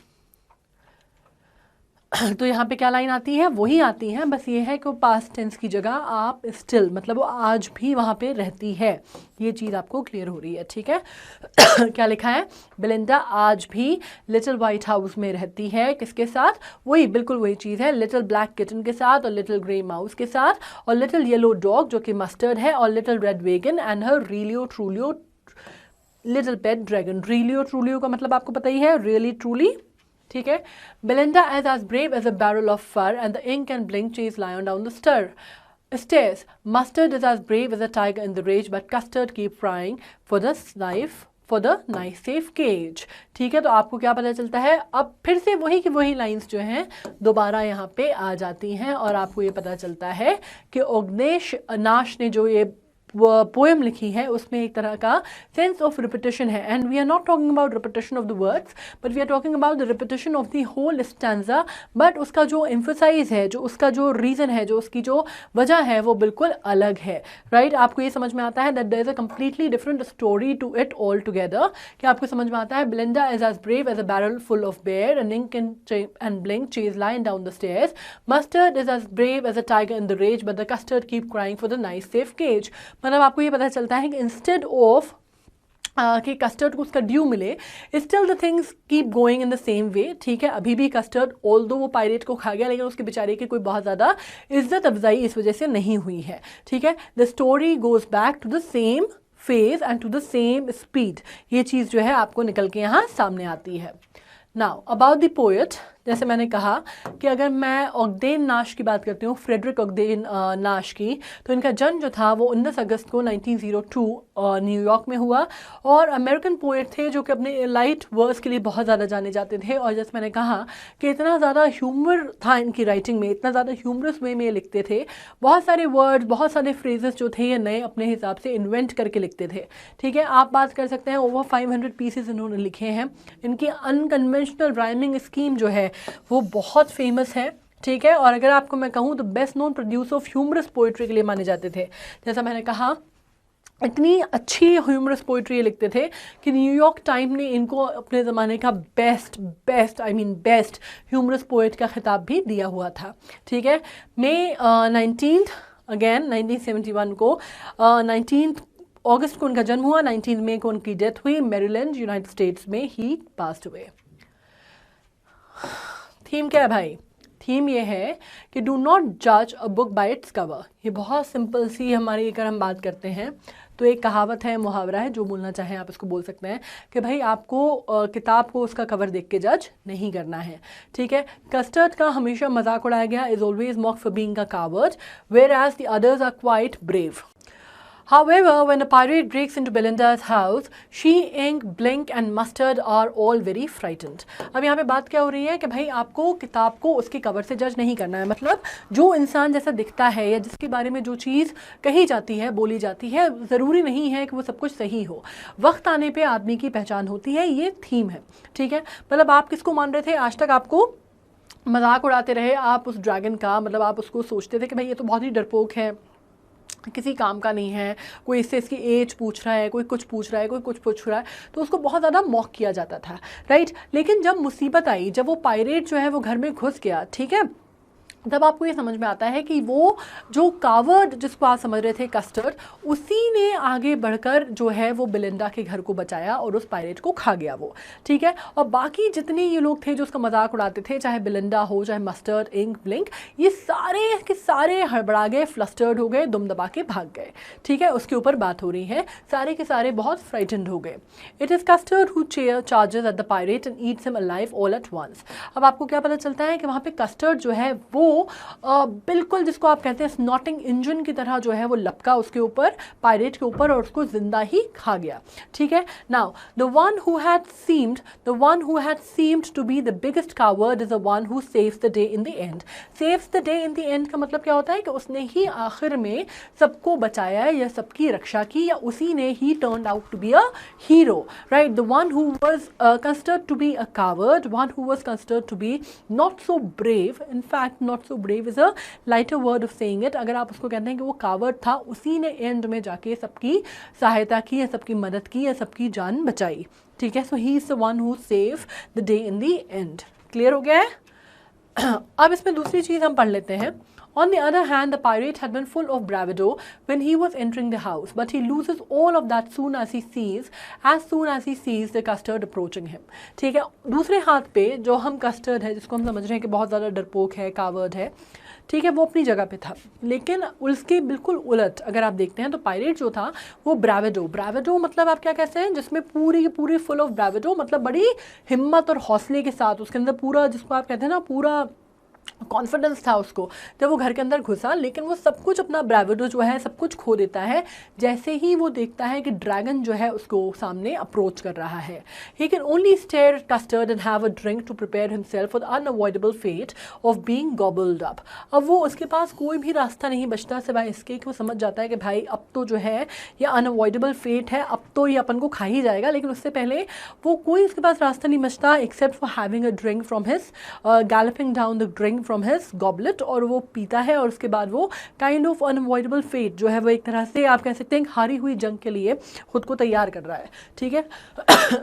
तो यहाँ पे क्या लाइन आती है, वही आती है, बस ये है कि वो पास्ट टेंस की जगह आप स्टिल, मतलब वो आज भी वहाँ पे रहती है, ये चीज़ आपको क्लियर हो रही है, ठीक है। क्या लिखा है, बेलिंडा आज भी लिटिल वाइट हाउस में रहती है, किसके साथ, वही बिल्कुल वही चीज़ है, लिटिल ब्लैक किटन के साथ और लिटिल ग्रे माउस के साथ और लिटिल येलो डॉग जो कि मस्टर्ड है और little red wagon and her Realio Trulio little pet dragon. रीलियो ट्रूलियो का मतलब आपको पता ही है, रियली ट्रूली, ठीक है। Belinda is as brave as a barrel of fur and the ink and blink chase lion down the stairs. Mustard is as brave as a tiger in the rage but Custard keep crying for the nice safe cage. ठीक है, तो आपको क्या पता चलता है, अब फिर से वही की वही लाइंस जो हैं दोबारा यहाँ पे आ जाती हैं और आपको ये पता चलता है कि अग्नेश नाश ने जो ये पोएम लिखी है उसमें एक तरह का सेंस ऑफ रिपीटिशन है। And we are not talking about repetition of the words but we are talking about the repetition of the whole stanza, but उसका जो एम्फोसाइज है, जो उसका जो रीज़न है, जो उसकी जो वजह है वो बिल्कुल अलग है, राइट। आपको ये समझ में आता है that there is a completely different story to it all together, कि आपको समझ में आता है Belinda is as brave as a barrel full of beer and ink and blink chase lion down the stairs. Mustard is as brave as a tiger in the rage but the Custard keep crying for the nice safe cage. मतलब आपको ये पता चलता है कि instead of कि custard को उसका ड्यू मिले, still the things keep going in the same way, ठीक है। अभी भी कस्टर्ड ऑल्दो वो पायरेट को खा गया लेकिन उसके बेचारे की कोई बहुत ज़्यादा इज्जत अफजाई इस वजह से नहीं हुई है, ठीक है। The story goes back to the same phase and to the same speed, ये चीज़ जो है आपको निकल के यहाँ सामने आती है। नाउ अबाउट द पोएट, जैसे मैंने कहा कि अगर मैं ऑग्देन नाश की बात करती हूँ, फ्रेडरिक ऑग्देन नाश की, तो इनका जन्म जो था वो 19 अगस्त को 1902 न्यूयॉर्क में हुआ और अमेरिकन पोएट थे जो कि अपने लाइट वर्स के लिए बहुत ज़्यादा जाने जाते थे। और जैसे मैंने कहा कि इतना ज़्यादा ह्यूमर था इनकी राइटिंग में, इतना ज़्यादा ह्यूमरस वे में ये लिखते थे, बहुत सारे वर्ड्स, बहुत सारे फ्रेजेस जो थे ये नए अपने हिसाब से इन्वेंट करके लिखते थे, ठीक है। आप बात कर सकते हैं ओवर 500 पीसेस इन्होंने लिखे हैं। इनकी अनकन्वेंशनल राइमिंग स्कीम जो है वो बहुत फेमस है, ठीक है। और अगर आपको मैं कहूँ तो best known producer of humorous poetry के लिए माने जाते थे। जैसा मैंने कहा इतनी अच्छी ह्यूमरस पोइट्री लिखते थे कि न्यूयॉर्क टाइम ने इनको अपने ज़माने का बेस्ट ह्यूमरस पोइट का खिताब भी दिया हुआ था, ठीक है। मई 1971 को 19 अगस्त को उनका जन्म हुआ, 19 मई को उनकी डेथ हुई, मैरीलैंड यूनाइटेड स्टेट्स में ही पास्ड अवे। थीम क्या है भाई? थीम ये है कि डू नॉट जज a book by its cover. ये बहुत सिंपल सी हमारी अगर हम बात करते हैं तो एक कहावत है, मुहावरा है, जो बोलना चाहें आप इसको बोल सकते हैं कि भाई आपको किताब को उसका कवर देख के जज नहीं करना है, ठीक है। कस्टर्ड का हमेशा मजाक उड़ाया गया, is always mocked for being a coward whereas the others are quite brave. However, when a pirate breaks into Belinda's house, she, ink, blink and mustard are all very frightened. अब यहाँ पे बात क्या हो रही है कि भाई आपको किताब को उसके कवर से जज नहीं करना है। मतलब जो इंसान जैसा दिखता है या जिसके बारे में जो चीज़ कही जाती है, बोली जाती है, ज़रूरी नहीं है कि वो सब कुछ सही हो। वक्त आने पे आदमी की पहचान होती है, ये थीम है, ठीक है। मतलब आप किसको मान रहे थे? आज तक आपको मजाक उड़ाते रहे आप उस ड्रैगन का, मतलब आप उसको सोचते थे कि भाई ये तो बहुत ही डरपोक है, किसी काम का नहीं है, कोई इससे इसकी एज पूछ रहा है, कोई कुछ पूछ रहा है, कोई कुछ पूछ रहा है, तो उसको बहुत ज़्यादा मॉक किया जाता था, राइट। लेकिन जब मुसीबत आई, जब वो पायरेट जो है वो घर में घुस गया, ठीक है, तब आपको ये समझ में आता है कि वो जो कावर्ड जिसको आप समझ रहे थे कस्टर्ड, उसी ने आगे बढ़कर जो है वो बेलिंडा के घर को बचाया और उस पायरेट को खा गया वो, ठीक है। और बाकी जितने ये लोग थे जो उसका मजाक उड़ाते थे, चाहे बेलिंडा हो, चाहे मस्टर्ड, इंक, ब्लिंक, ये सारे के सारे हड़बड़ा गए, फ्लस्टर्ड हो गए, दुम दबा के भाग गए, ठीक है। उसके ऊपर बात हो रही है, सारे के सारे बहुत फ्राइटेंड हो गए। It is Custard who charges at the pirate and eats him alive all at once. अब आपको क्या पता चलता है कि वहाँ पे कस्टर्ड जो है वो बिल्कुल जिसको आप कहते हैं स्नॉटिंग इंजन की तरह जो है वो लपका उसके ऊपर, पायरेट के ऊपर, और उसको जिंदा ही खा गया, ठीक है। Now the one who had seemed to be the biggest coward is the one who saves the day in the end. Saves the day in the end का मतलब क्या होता है कि उसने ही आखिर में सबको बचाया या सबकी रक्षा की, या उसी ने ही turned out to be a hero, right. The one who was considered to be a coward, one who was considered to be not so brave, in fact not so brave is a lighter word of saying it. अगर आप उसको कहते हैं कि वो coward था, उसी ने एंड में जाके सबकी सहायता की या सबकी मदद की या सबकी जान बचाई, ठीक है। So he is the one who save the day in the end. Clear हो गया है? अब इसमें दूसरी चीज हम पढ़ लेते हैं। On the other hand, the pirate had been full of bravado when he was entering the house, but he loses all of that soon as he sees the custard approaching him. ठीक है। दूसरे हाथ पे जो हम custard है, जिसको हम समझ रहे हैं कि बहुत ज़्यादा डरपोक है, कावर्ड है, ठीक है, वो अपनी जगह पे था। लेकिन उसके बिल्कुल उलट अगर आप देखते हैं तो पायरेट जो था वो ब्रावेडो मतलब आप क्या कहते हैं, जिसमें पूरी की पूरी फुल ऑफ ब्रावेडो, मतलब बड़ी हिम्मत और हौसले के साथ उसके अंदर पूरा, जिसको आप कहते हैं ना, पूरा कॉन्फिडेंस था उसको जब वो घर के अंदर घुसा। लेकिन वो सब कुछ अपना ब्रावेडो जो है सब कुछ खो देता है जैसे ही वो देखता है कि ड्रैगन जो है उसको सामने अप्रोच कर रहा है। He can only stare Custard and have a drink to prepare himself for the unavoidable fate of being gobbled up. अब वो उसके पास कोई भी रास्ता नहीं बचता सिवाय इसके कि वो समझ जाता है कि भाई अब तो जो है ये अनअवॉइडेबल फेट है, अब तो ये अपन को खा ही जाएगा। लेकिन उससे पहले वो कोई उसके पास रास्ता नहीं बचता except for having a drink from his galloping down the drink from his goblet, और वो पीता है और उसके बाद वो काइंड ऑफ अनअवॉइडेबल फेट जो है वो एक तरह से आप कह सकते हैं हारी हुई जंग के लिए खुद को तैयार कर रहा है। ठीक है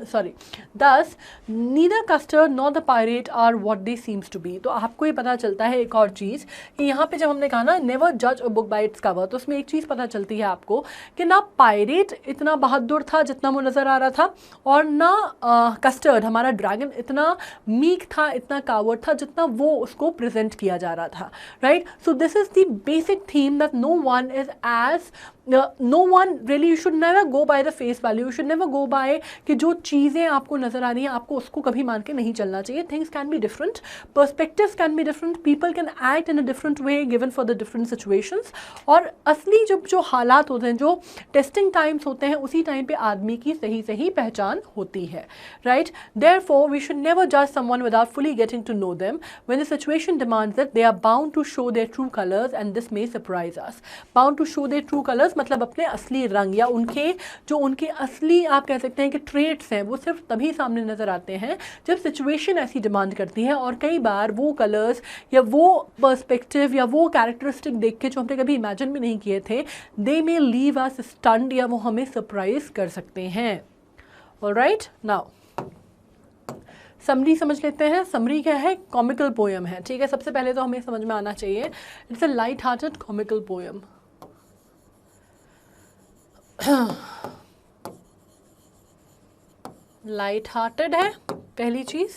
sorry. Thus neither Custard not the pirate are what they seems to be. तो आपको ये पता चलता है एक और चीज़ कि यहाँ पे जब हमने कहा ना नेवर जज a book by its cover, तो उसमें एक चीज़ पता चलती है आपको कि ना पायरेट इतना बहादुर था जितना वो नज़र आ रहा था, और ना कस्टर्ड हमारा ड्रैगन इतना मीक था, इतना कावर्ड था जितना वो उसको प्रेजेंट किया जा रहा था। Right, so this is the basic theme that no one is as no one really, you should never go by the face value, you should never go by कि जो चीज़ें आपको नजर आ रही हैं आपको उसको कभी मान के नहीं चलना चाहिए। Things can be different, perspectives can be different, people can act in a different way given for the different situations. और असली जो हालात होते हैं, जो टेस्टिंग टाइम्स होते हैं, उसी टाइम पे आदमी की सही सही पहचान होती है। Right, therefore we should never जज someone without fully getting to know them. When the situation demands it, they are bound to show their true colours and this may surprise us. Bound to show their true colours मतलब अपने असली रंग, या उनके असली आप कह सकते हैं कि ट्रेट्स हैं, वो सिर्फ तभी सामने नजर आते हैं जब सिचुएशन ऐसी डिमांड करती है। और कई बार वो कलर्स या वो पर्सपेक्टिव या वो कैरेक्टरिस्टिक देख के जो हमने कभी इमेजिन भी नहीं किए थे, दे मे लीव अस स्टन्ड, या वो हमें सरप्राइज कर सकते हैं। ऑलराइट, नाउ समरी समझ लेते हैं। समरी क्या है? कॉमिकल पोएम है। ठीक है, सबसे पहले तो हमें समझ में आना चाहिए it's a light hearted comical poem. Light hearted है पहली चीज़,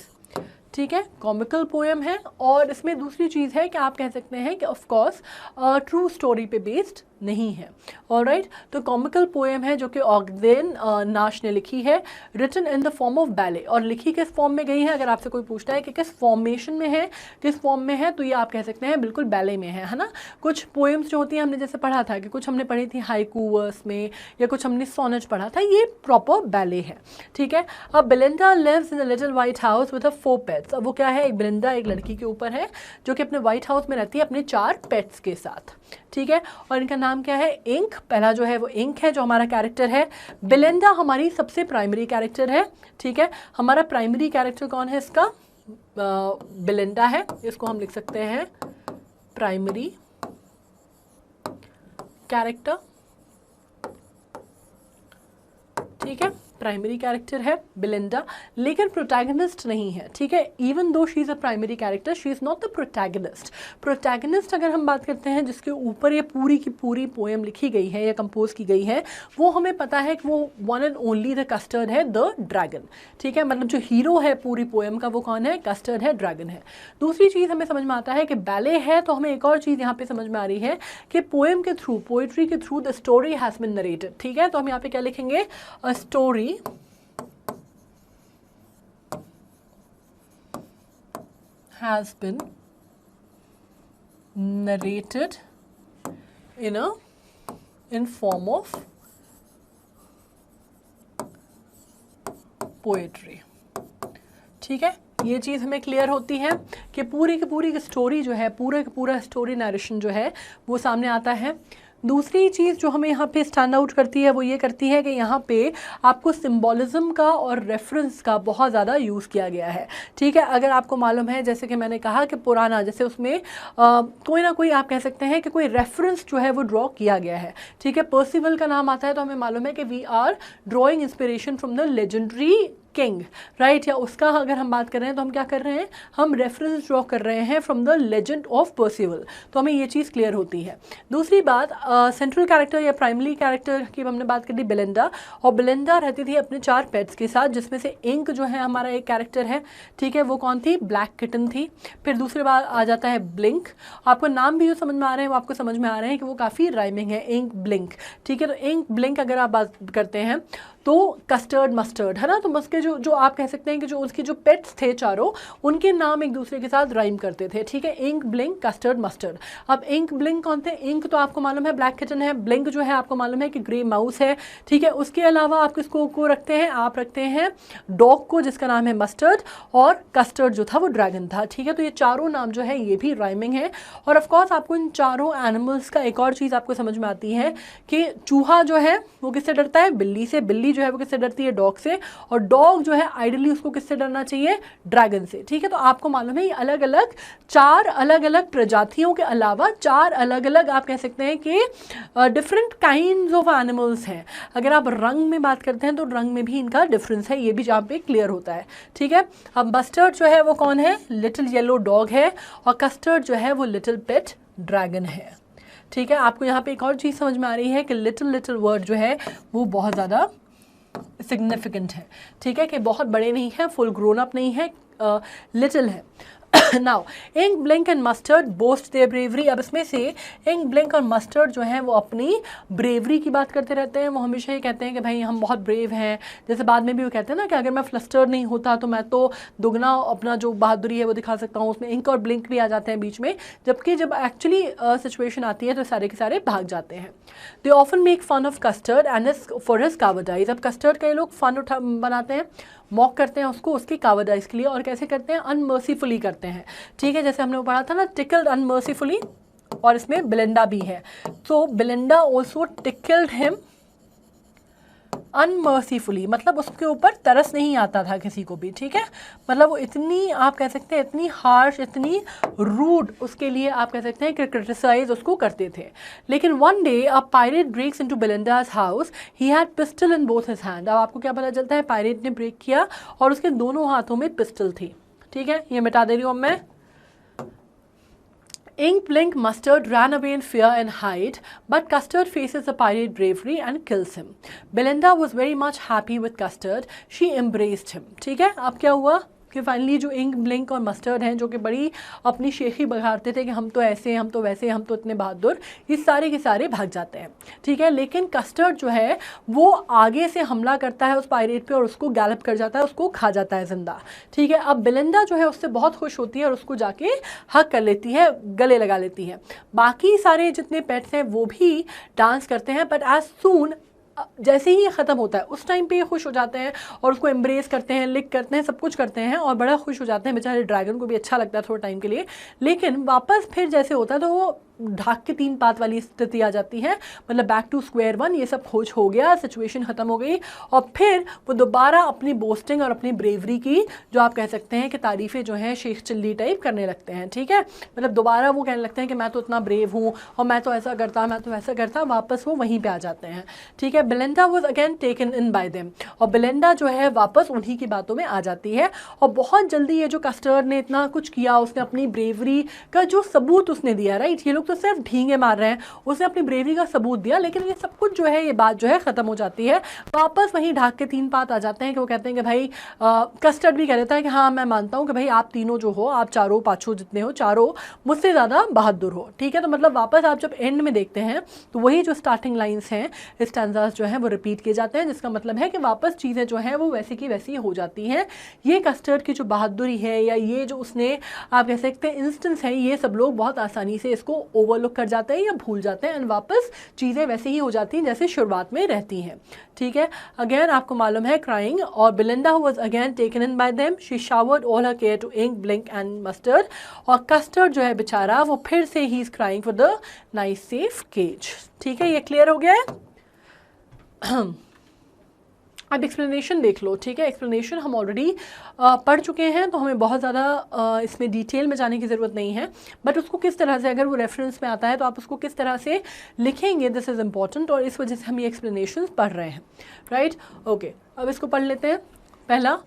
ठीक है, कॉमिकल पोएम है। और इसमें दूसरी चीज़ है कि आप कह सकते हैं कि ऑफ कोर्स ट्रू स्टोरी पे बेस्ड नहीं है। ऑलराइट, तो कॉमिकल पोएम है जो कि ऑगदेन नाश ने लिखी है, written in the form of ballad. और लिखी किस फॉर्म में गई है? अगर आपसे कोई पूछता है कि किस फॉर्मेशन में है, किस फॉर्म में है, तो ये आप कह सकते हैं बिल्कुल बैले में है ना। कुछ पोएम्स जो होती हैं, हमने जैसे पढ़ा था कि कुछ हमने पढ़ी थी हाइकू वर्स में, या कुछ हमने सोनेट पढ़ा था, ये प्रॉपर बैले है। ठीक है, अब Belinda lives in a little white house with 4 pets. अब वो क्या है? एक बेलिंडा एक लड़की के ऊपर है जो कि अपने वाइट हाउस में रहती है अपने 4 पेट्स के साथ। ठीक है, और इनका नाम क्या है? इंक। पहला जो है वो इंक है जो हमारा कैरेक्टर है। बेलिंडा हमारी सबसे प्राइमरी कैरेक्टर है। ठीक है, हमारा प्राइमरी कैरेक्टर कौन है इसका? बेलिंडा है। इसको हम लिख सकते हैं प्राइमरी कैरेक्टर। ठीक है, प्राइमरी कैरेक्टर है बेलिंडा, लेकिन प्रोटैगनिस्ट नहीं है। ठीक है, even though she is a primary character, she is not the protagonist. Protagonist अगर हम बात करते हैं जिसके ऊपर ये पूरी की पूरी पोएम लिखी गई है या कंपोज की गई है, वो हमें पता है कि वो one and only the custard है, द ड्रैगन। ठीक है, मतलब जो हीरो है पूरी पोएम का वो कौन है? कस्टर्ड है, ड्रैगन है। दूसरी चीज़ हमें समझ में आता है कि बैले है, तो हमें एक और चीज़ यहाँ पे समझ में आ रही है कि पोएम के थ्रू, पोइट्री के through the story has been narrated. ठीक है, तो हम यहाँ पे क्या लिखेंगे? A story has been narrated in form of poetry। ठीक है, ये चीज़ हमें क्लियर होती है कि पूरी की पूरी स्टोरी जो है, पूरा का पूरा स्टोरी नरेशन जो है वो सामने आता है। दूसरी चीज़ जो हमें यहाँ पे स्टैंड आउट करती है वो ये करती है कि यहाँ पे आपको सिंबॉलिज्म का और रेफरेंस का बहुत ज़्यादा यूज़ किया गया है। ठीक है, अगर आपको मालूम है, जैसे कि मैंने कहा कि पुराना, जैसे उसमें कोई ना कोई आप कह सकते हैं कि कोई रेफरेंस जो है वो ड्रॉ किया गया है। ठीक है, पर्सिवल का नाम आता है तो हमें मालूम है कि we are drawing inspiration from the legendary king, right, या उसका अगर हम बात कर रहे हैं तो हम क्या कर रहे हैं, हम रेफरेंस ड्रॉ कर रहे हैं from the legend of Percival, तो हमें ये चीज़ क्लियर होती है। दूसरी बात, सेंट्रल कैरेक्टर या प्राइमरी कैरेक्टर की हमने बात कर ली बेलिंडा, और बेलिंडा रहती थी अपने 4 पेट्स के साथ, जिसमें से इंक जो है हमारा एक कैरेक्टर है, ठीक है, वो कौन थी, ब्लैक किटन थी। फिर दूसरी बात आ जाता है ब्लिंक, आपको नाम भी जो समझ में आ रहे हैं वो आपको समझ में आ रहे हैं कि वो काफ़ी राइमिंग है, इंक ब्लिंक, ठीक है। तो इंक ब्लिंक अगर आप बात करते हैं तो कस्टर्ड मस्टर्ड है ना, तो उसके जो आप कह सकते हैं कि जो उसके जो पेट्स थे चारों, उनके नाम एक दूसरे के साथ राइम करते थे, ठीक है, इंक ब्लिंक कस्टर्ड मस्टर्ड। अब इंक ब्लिंक कौन थे, इंक तो आपको मालूम है ब्लैक किटन है, ब्लिंक जो है आपको मालूम है कि ग्रे माउस है, ठीक है। उसके अलावा आप किसको को रखते हैं, आप रखते हैं डॉग को जिसका नाम है मस्टर्ड, और कस्टर्ड जो था वो ड्रैगन था, ठीक है। तो ये चारों नाम जो है ये भी राइमिंग है। और ऑफकोर्स आपको इन चारों एनिमल्स का एक और चीज़ आपको समझ में आती है कि चूहा जो है वो किससे डरता है, बिल्ली से, बिल्ली जो है वो किससे डरती है, डॉग से, और डॉग जो है आइडियली उसको किससे डरना चाहिए, ड्रैगन से, ठीक है। तो आपको मालूम है ये अलग अलग 4 अलग अलग प्रजातियों के अलावा 4 अलग अलग आप कह सकते हैं कि डिफरेंट काइंड्स ऑफ एनिमल्स हैं। अगर आप रंग में बात करते हैं तो रंग में भी इनका डिफरेंस है, ये भी जहाँ पे क्लियर होता है, ठीक है। अब मस्टर्ड जो है वो कौन है, लिटिल येलो डॉग है, और कस्टर्ड जो है वो लिटिल पेट ड्रैगन है, ठीक है। आपको यहाँ पे एक और चीज़ समझ में आ रही है कि लिटिल वर्ड जो है वो बहुत ज़्यादा सिग्निफिकेंट है, ठीक है, कि बहुत बड़े नहीं है, फुल ग्रोन अप नहीं है, लिटिल है। Now Ink Blink and Mustard boast their bravery. अब इसमें से इंक ब्लिंक और मस्टर्ड जो हैं वो अपनी ब्रेवरी की बात करते रहते हैं, वो हमेशा ये कहते हैं कि भाई हम बहुत ब्रेव हैं। जैसे बाद में भी वो कहते हैं ना कि अगर मैं फ्लस्टर्ड नहीं होता तो मैं तो दुगना अपना जो बहादुरी है वो दिखा सकता हूँ, उसमें इंक और ब्लिंक भी आ जाते हैं बीच में, जबकि जब एक्चुअली सिचुएशन आती है तो सारे के सारे भाग जाते हैं। They often make fun of Custard and for his cowardice. अब कस्टर्ड के लोग फन बनाते हैं, मॉक करते हैं उसको उसकी कावर्डाइज के लिए, और कैसे करते हैं, अनमर्सीफुली करते हैं, ठीक है। जैसे हमने पढ़ा था ना टिकल्ड अनमर्सीफुली, और इसमें बेलिंडा भी है, तो बेलिंडा ऑल्सो टिकल्ड हिम अनमर्सीफुली, मतलब उसके ऊपर तरस नहीं आता था किसी को भी, ठीक है। मतलब वो इतनी आप कह सकते हैं इतनी हार्श, इतनी रूड उसके लिए आप कह सकते हैं कि क्रिटिसाइज उसको करते थे। लेकिन one day a pirate breaks into Belinda's house, he had pistol in both his hand. अब आपको क्या पता चलता है, पायरेट ने ब्रेक किया और उसके दोनों हाथों में पिस्टल थी, ठीक है। ये मिटा दे रही हूँ मैं। Ink Blink Mustard ran away in fear and hide, but Custard faces the pirate bravery and kills him. Belinda was very much happy with Custard. She embraced him. ठीक है, अब क्या हुआ कि फाइनली जो इंक ब्लिंक और mustard हैं, जो कि बड़ी अपनी शेखी बघारते थे कि हम तो ऐसे, हम तो वैसे, हम तो इतने बहादुर, ये सारे के सारे भाग जाते हैं, ठीक है। लेकिन कस्टर्ड जो है वो आगे से हमला करता है उस पायरेट पे और उसको गैलप कर जाता है, उसको खा जाता है जिंदा, ठीक है। अब बेलिंडा जो है उससे बहुत खुश होती है और उसको जाके हक कर लेती है, गले लगा लेती है। बाकी सारे जितने पेट्स हैं वो भी डांस करते हैं, बट एज सून जैसे ही ये ख़त्म होता है उस टाइम पे ये खुश हो जाते हैं और उसको एम्ब्रेस करते हैं, लिक करते हैं, सब कुछ करते हैं और बड़ा खुश हो जाते हैं। बेचारे ड्रैगन को भी अच्छा लगता है थोड़ा टाइम के लिए, लेकिन वापस फिर जैसे होता है तो वो ढाक के 3 पात वाली स्थिति आ जाती है, मतलब बैक टू स्क्वायर वन, ये सब खोज हो गया, सिचुएशन ख़त्म हो गई, और फिर वो दोबारा अपनी बोस्टिंग और अपनी ब्रेवरी की जो आप कह सकते हैं कि तारीफ़ें जो हैं शेख चिल्ली टाइप करने लगते हैं, ठीक है। मतलब दोबारा वो कहने लगते हैं कि मैं तो इतना ब्रेव हूँ और मैं तो ऐसा करता, मैं तो वैसा करता, वापस वो वहीं पर आ जाते हैं, ठीक है। Belinda was again taken in by them, और बेलिंडा जो है वापस उन्हीं की बातों में आ जाती है, और बहुत जल्दी ये जो कस्टर्ड ने इतना कुछ किया, उसने अपनी ब्रेवरी का जो सबूत उसने दिया, राइट, ये लोग तो सिर्फ ढींगे मार रहे हैं, उसने अपनी ब्रेवरी का सबूत दिया, लेकिन ये सब कुछ जो है ये बात जो है ख़त्म हो जाती है। वापस वहीं ढाक के 3 पात आ जाते हैं कि वो कहते हैं कि भाई कस्टर्ड भी कह देता है कि हाँ मैं मानता हूँ कि भाई आप तीनों जो हो, आप चारों पाँचों जितने हो, चारों मुझसे ज़्यादा बहादुर हो, ठीक है। तो मतलब वापस आप जब एंड में देखते हैं तो वही जो स्टार्टिंग लाइन्स हैं, स्टैंजास जो हैं वो रिपीट किए जाते हैं, जिसका मतलब है कि वापस चीज़ें जो हैं वो वैसी की वैसी हो जाती हैं। ये कस्टर्ड की जो बहादुरी है या ये जो उसने आप कह सकते हैं इंस्टेंस है, ये सब लोग बहुत आसानी से इसको ओवरलुक कर जाते हैं या भूल जाते हैं, एंड वापस चीज़ें वैसे ही हो जाती हैं जैसे शुरुआत में रहती हैं, ठीक है। अगेन आपको मालूम है क्राइंग, और Belinda was again taken in by them, she showered all her care to Ink Blink and Mustard, और कस्टर्ड जो है बेचारा वो फिर से ही is crying for the nice safe cage, ठीक है। ये क्लियर हो गया है। अब एक्सप्लेनेशन देख लो, ठीक है। एक्सप्लेनेशन हम ऑलरेडी पढ़ चुके हैं, तो हमें बहुत ज़्यादा इसमें डिटेल में जाने की ज़रूरत नहीं है, बट उसको किस तरह से, अगर वो रेफरेंस में आता है तो आप उसको किस तरह से लिखेंगे, दिस इज़ इम्पॉर्टेंट, और इस वजह से हम ये एक्सप्लेनेशन पढ़ रहे हैं, राइट। ओके, अब इसको पढ़ लेते हैं। पहला,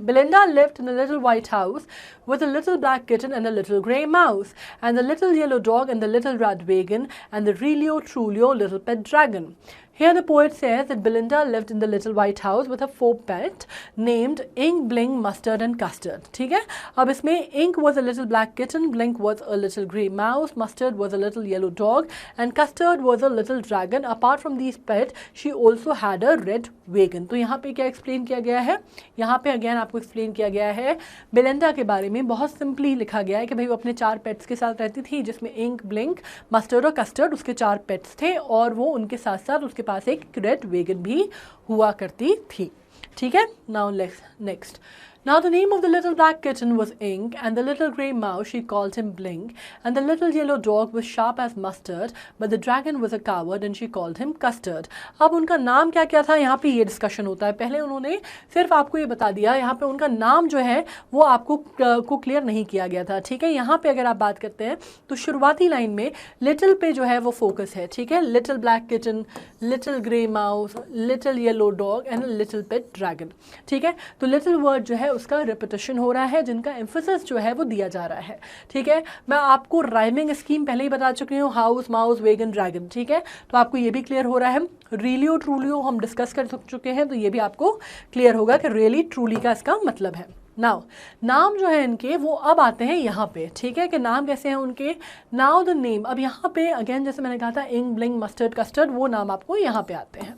Belinda lived in a little white house with a little black kitten and a little grey mouse, and the little yellow dog and the little red wagon and the Relio Trulio little pet dragon. Here the poet says that Belinda lived in the little white house with her 4 pets named Ink, Blink, Mustard and Custard. ठीक है, अब इसमें Ink was a little black kitten, Blink was a little grey mouse, Mustard was a little yellow dog and Custard was a little dragon. Apart from these pets, she also had a red wagon. तो यहाँ पे क्या explain किया गया है, यहाँ पे again आपको एक्सप्लेन किया गया है बेलिंडा के बारे में। बहुत सिंपली लिखा गया है कि भाई वो अपने 4 पेट्स के साथ रहती थी, जिसमें इंक, ब्लिंक, मस्टर्ड और कस्टर्ड उसके 4 पेट्स थे, और वो उनके साथ साथ उसके पास एक रेड वेगन भी हुआ करती थी। ठीक है, now next. Now the name of the little black kitten was Ink, and the little grey mouse she called him Blink, and the little yellow dog was sharp as mustard, but the dragon was a coward and she called him Custard. अब उनका नाम क्या क्या था, यहाँ पे ये discussion होता है। पहले उन्होंने सिर्फ आपको ये बता दिया, यहाँ पे उनका नाम जो है वो आपको को क्लियर नहीं किया गया था। ठीक है, यहाँ पे अगर आप बात करते हैं तो शुरुआती लाइन में लिटिल पे जो है वो फोकस है। ठीक है, little black kitten, little grey mouse, little yellow dog and little pet dragon. ठीक है, तो लिटिल वर्ड जो है उसका रिपीटिशन हो रहा है, जिनका एम्फेसिस जो है वो दिया जा रहा है। ठीक है, मैं आपको राइमिंग स्कीम पहले ही बता चुकी हूँ, हाउस, माउस, वेगन, ड्रैगन। ठीक है, तो आपको ये भी क्लियर हो रहा है। रिलियो ट्रूलियो हम डिस्कस कर चुके हैं, तो ये भी आपको क्लियर होगा कि रियली ट्रूली का इसका मतलब है। नाउ नाम जो है इनके वो अब आते हैं यहाँ पे। ठीक है, कि नाम कैसे हैं उनके। नाउ द नेम, अब यहाँ पे अगेन जैसे मैंने कहा था इंक, ब्लिंक, मस्टर्ड, कस्टर्ड, वो नाम आपको यहाँ पे आते हैं।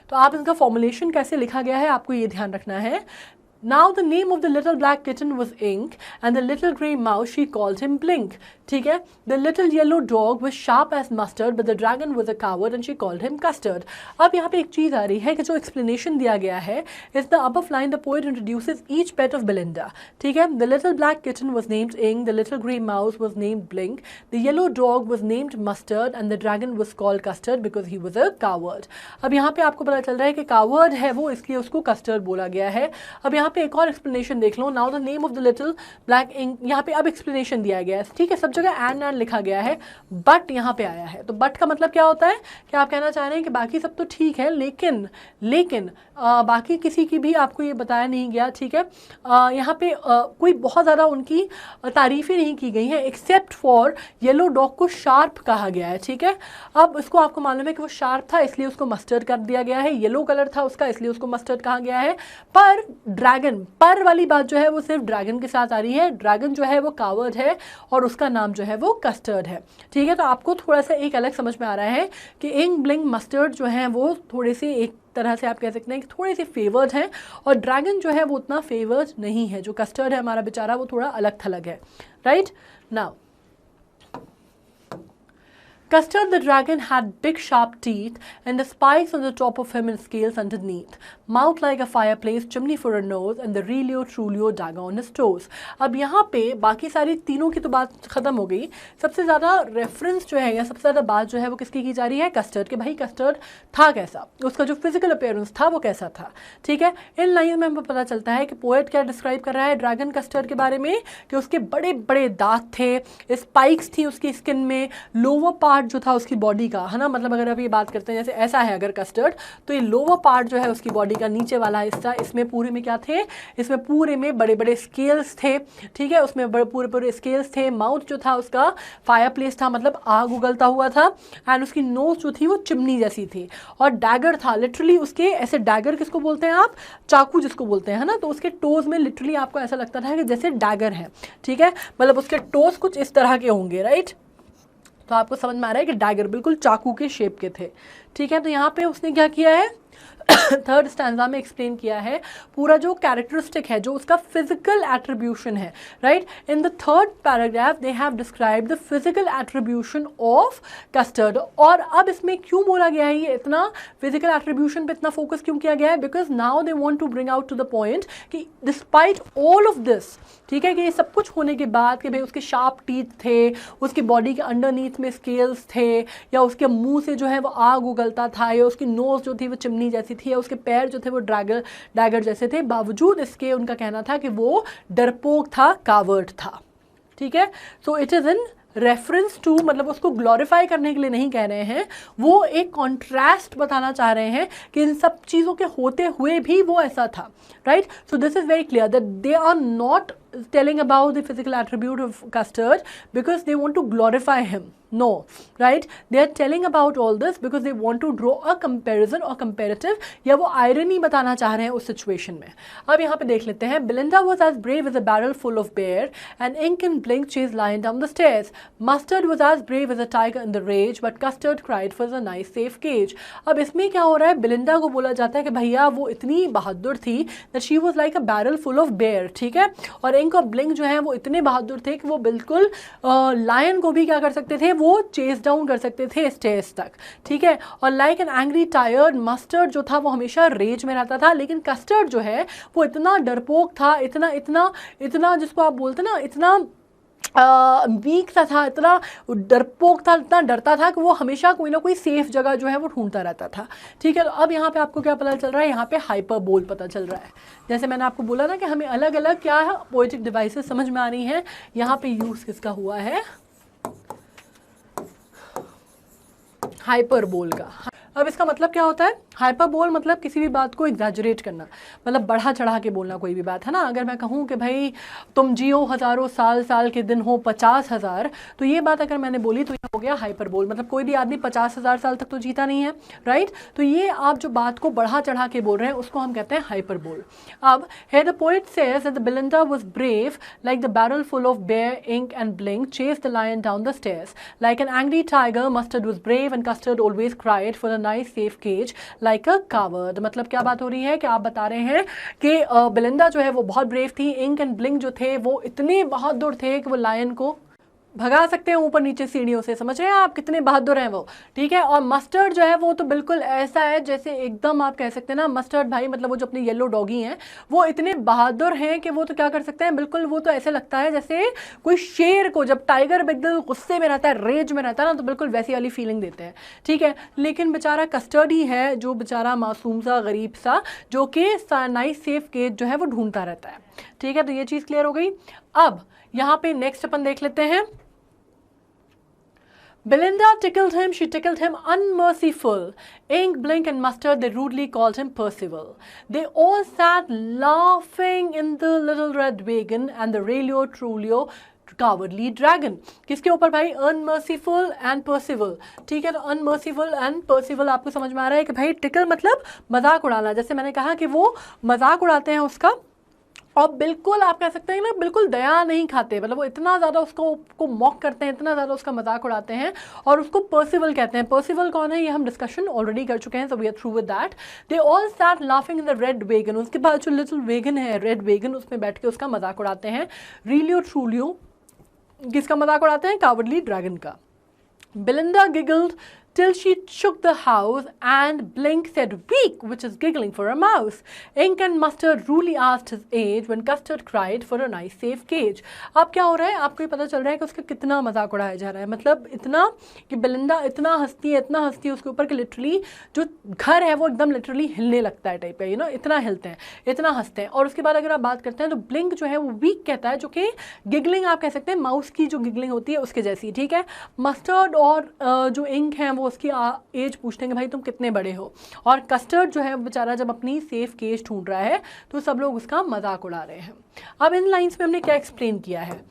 तो आप इनका फॉर्मुलेशन कैसे लिखा गया है आपको ये ध्यान रखना है। Now the name of the little black kitten was Ink, and the little grey mouse she called him Blink. ठीक है, the little yellow dog was sharp as mustard, but the dragon was a coward and she called him Custard. अब यहाँ पे एक चीज़ आ रही है कि जो एक्सप्लेनेशन दिया गया है, is the above line the poet introduces each pet of Belinda. ठीक है, the little black kitten was named Ink, the little grey mouse was named Blink, the yellow dog was named Mustard, and the dragon was called Custard because he was a coward. अब यहाँ पे आपको पता चल रहा है कि coward है वो, इसलिए उसको Custard बोला गया है। अब यहाँ पे एक और एक्सप्लेनेशन देख लो। Now the name of the little black Ink, यहाँ पे अब एक्सप्लेनेशन दिया गया है। ठीक है, सब जगह एंड लिखा गया है, बट यहाँ पे आया है। तो बट का मतलब क्या होता है कि आप कहना चाह रहे हैं कि बाकी सब तो ठीक है, लेकिन बाकी किसी की भी आपको ये बताया नहीं गया। ठीक है, यहाँ पे कोई बहुत ज़्यादा उनकी तारीफ़ें नहीं की गई हैं, एक्सेप्ट फॉर येलो डॉग को शार्प कहा गया है। ठीक है, अब इसको आपको मालूम है कि वो शार्प था इसलिए उसको मस्टर्ड कर दिया गया है, येलो कलर था उसका इसलिए उसको मस्टर्ड कहा गया है। पर ड्रैगन, पर वाली बात जो है वो सिर्फ ड्रैगन के साथ आ रही है। ड्रैगन जो है वो कावर्ड है और उसका नाम जो है वो कस्टर्ड है। ठीक है, तो आपको थोड़ा सा एक अलग समझ में आ रहा है कि इंक, ब्लिंक, मस्टर्ड जो है वो थोड़े से एक तरह से आप कह सकते हैं कि थोड़े से फेवर्ड हैं, और ड्रैगन जो है वो उतना फेवर्ड नहीं है। जो कस्टर्ड है हमारा बेचारा वो थोड़ा अलग थलग है। Right, now Custard the dragon had big sharp teeth and the spikes on the top of him and scales underneath, mouth like a fireplace, chimney for a nose and the Relio Trulio dagger on his toes. अब यहाँ पे बाकी सारी तीनों की तो बात ख़त्म हो गई। सबसे ज़्यादा रेफरेंस जो है या सबसे ज़्यादा बात जो है वो किसकी की जा रही है, कस्टर्ड के। भाई कस्टर्ड था कैसा, उसका जो फिजिकल अपीयरेंस था वो कैसा था। ठीक है, इन लाइन में हमें पता चलता है कि पोएट क्या डिस्क्राइब कर रहा है ड्रैगन कस्टर्ड के बारे में, कि उसके बड़े बड़े दांत थे, स्पाइक्स थी उसकी स्किन में, लोअर पार्ट जो था उसकी बॉडी का, है ना, मतलब अगर आप ये बात करते हैं जैसे ऐसा है अगर कस्टर्ड, तो ये लोअर पार्ट जो है उसकी बॉडी का नीचे वाला हिस्सा, इसमें पूरे में क्या थे, इसमें पूरे में बड़े बड़े स्केल्स थे। ठीक है, उसमें बड़े पूरे स्केल्स थे। माउथ जो था उसका फायर प्लेस था, मतलब आग उगलता हुआ था, एंड उसकी नोज जो थी वो चिमनी जैसी थी, और डैगर था, लिटरली उसके ऐसे, डैगर किसको बोलते हैं आप, चाकू जिसको बोलते हैं, है ना, तो उसके टोज में लिटरली आपको ऐसा लगता था कि जैसे डैगर है। ठीक है, मतलब उसके टोज कुछ इस तरह के होंगे। राइट, तो आपको समझ में आ रहा है कि डैगर बिल्कुल चाकू के शेप के थे। ठीक है, तो यहाँ पे उसने क्या किया है, थर्ड स्टैंजा में एक्सप्लेन किया है पूरा जो कैरेक्टरिस्टिक है, जो उसका फिजिकल एट्रीब्यूशन है। Right, in the third paragraph they have describe the physical attribution of custard. और अब इसमें क्यों बोला गया है, ये इतना फिजिकल एट्रीब्यूशन पे इतना फोकस क्यों किया गया है, because now they want to bring out to the point कि डिस्पाइट ऑल ऑफ दिस, ठीक है, कि ये सब कुछ होने के बाद कि भाई उसके शार्प टीथ थे, उसकी बॉडी के अंडरनीथ में स्केल्स थे, या उसके मुंह से जो है वो आग उगलता था, या उसकी नोज जो थी वो चिमनी जैसी थी, या उसके पैर जो थे वो डैगर जैसे थे, बावजूद इसके उनका कहना था कि वो डरपोक था, कावर्ड था। ठीक है, so it is in reference to, मतलब उसको ग्लोरीफाई करने के लिए नहीं कह रहे हैं, वो एक कॉन्ट्रास्ट बताना चाह रहे हैं कि इन सब चीज़ों के होते हुए भी वो ऐसा था, right. So this is very clear that they are not telling about the physical attribute of custard because they want to glorify him. No, right? They are telling about all this because they want to draw a comparison or comparative, या वो irony बताना चाह रहे हैं उस situation में. अब यहाँ पे देख लेते हैं. Belinda was as brave as a barrel full of beer, and Ink and Blink chased Lion down the stairs. Mustard was as brave as a tiger in the rage, but Custard cried for the nice safe cage. अब इसमें क्या हो रहा है, Belinda को बोला जाता है कि भैया वो इतनी बहादुर थी that she was like a barrel full of beer, ठीक है, और इंक और ब्लिंक जो है वो इतने बहादुर थे कि वो बिल्कुल लायन को भी क्या कर सकते थे, वो चेस डाउन कर सकते थे स्टेज तक, ठीक है. और like an angry tired, mustard जो था वो हमेशा रेज में रहता था, लेकिन कस्टर्ड जो है वो इतना डरपोक था, इतना इतना इतना जिसको आप बोलते ना, इतना वीक सा था, इतना डरपोक था, इतना डरता था कि वो हमेशा कोई ना कोई सेफ जगह जो है वो ढूंढता रहता था, ठीक है. तो अब यहाँ पे आपको क्या पता चल रहा है, यहाँ पे हाइपरबोल पता चल रहा है. जैसे मैंने आपको बोला ना कि हमें अलग अलग क्या है पोएटिक डिवाइसेस समझ में आ रही हैं. यहाँ पे यूज किसका हुआ है, हाइपरबोल का. अब इसका मतलब क्या होता है, हाइपरबोल मतलब किसी भी बात को एग्जैजरेट करना, मतलब बढ़ा चढ़ा के बोलना कोई भी बात है ना. अगर मैं कहूँ कि भाई तुम जियो हज़ारों साल, साल के दिन हो 50,000, तो ये बात अगर मैंने बोली तो ये हो गया हाइपरबोल. मतलब कोई भी आदमी 50,000 साल तक तो जीता नहीं है, राइट. तो ये आप जो बात को बढ़ा चढ़ा के बोल रहे हैं उसको हम कहते हैं हाइपरबोल. अब here the poet says that the Belinda was brave like the barrel full of beer, ink and blink chased the lion down the stairs. Like an angry tiger, Mustard was brave and Custard always cried for a nice safe cage like a coward. मतलब क्या बात हो रही है कि आप बता रहे हैं कि बेलिंडा जो है वो बहुत ब्रेव थी, इंक एंड ब्लिंक जो थे वो इतने बहादुर थे कि वो लायन को भगा सकते हैं ऊपर नीचे सीढ़ियों से. समझ रहे हैं आप कितने बहादुर हैं वो, ठीक है. और मस्टर्ड जो है वो तो बिल्कुल ऐसा है जैसे एकदम आप कह सकते हैं ना, मस्टर्ड भाई मतलब वो जो अपने येलो डॉगी हैं वो इतने बहादुर हैं कि वो तो क्या कर सकते हैं, बिल्कुल वो तो ऐसे लगता है जैसे कोई शेर को, जब टाइगर बिल्कुल गुस्से में रहता है, रेज में रहता है ना, तो बिल्कुल वैसी वाली फीलिंग देते हैं, ठीक है. लेकिन बेचारा कस्टर्ड ही है जो बेचारा मासूम सा, गरीब सा, जो कि नाइस सेफ केज जो है वो ढूंढता रहता है, ठीक है. तो ये चीज़ क्लियर हो गई. अब यहाँ पे नेक्स्ट अपन देख लेते हैं. Belinda tickled him, she tickled him unmerciful. Ink, Blink and Mustard, they rudely called him Percival. They all sat laughing in the little red wagon and the Railio Trulio cowardly dragon. किसके ऊपर भाई, अनमर्सीफुल and Percival, ठीक है. तो अनमर्सीफुल and Percival आपको समझ में आ रहा है कि भाई टिकल मतलब मजाक उड़ाना. जैसे मैंने कहा कि वो मजाक उड़ाते हैं उसका, और बिल्कुल आप कह सकते हैं ना बिल्कुल दया नहीं खाते, मतलब वो इतना ज़्यादा उसको मॉक करते हैं, इतना ज़्यादा उसका मजाक उड़ाते हैं, और उसको पर्सिवल कहते हैं. पर्सिवल कौन है ये हम डिस्कशन ऑलरेडी कर चुके हैं, so we are through with that. They all start laughing in the red wagon. उसके बाद जो लिटिल वेगन है, रेड वेगन, उसमें बैठ के उसका मजाक उड़ाते हैं. रीलियो ट्रूलियो किसका मजाक उड़ाते हैं, कावर्डली ड्रैगन का. Belinda giggled till she shook the house, and Blink said weak, which is giggling for a mouse. Ink and Mustard Rudely asked his age when Custard cried for a nice safe cage. अब क्या हो रहा है, आपको ये पता चल रहा है कि उसका कितना मजाक उड़ाया जा रहा है. मतलब इतना कि बेलिंडा इतना हंसती है उसके ऊपर कि लिटरली जो घर है वो एकदम लिटरली हिलने लगता है टाइप का, यू नो, इतना हिलते हैं, इतना हंसते हैं. और उसके बाद अगर आप बात करते हैं तो ब्लिंक जो है वो वीक कहता है, जो कि गिगलिंग आप कह सकते हैं माउस की जो गिगलिंग होती है उसके जैसी, ठीक है. मस्टर्ड और जो इंक है वो उसकी एज पूछते हैं कि भाई तुम कितने बड़े हो, और कस्टर्ड जो है बेचारा जब अपनी सेफ केज ढूंढ रहा है तो सब लोग उसका मजाक उड़ा रहे हैं. अब इन लाइंस में हमने क्या एक्सप्लेन किया है,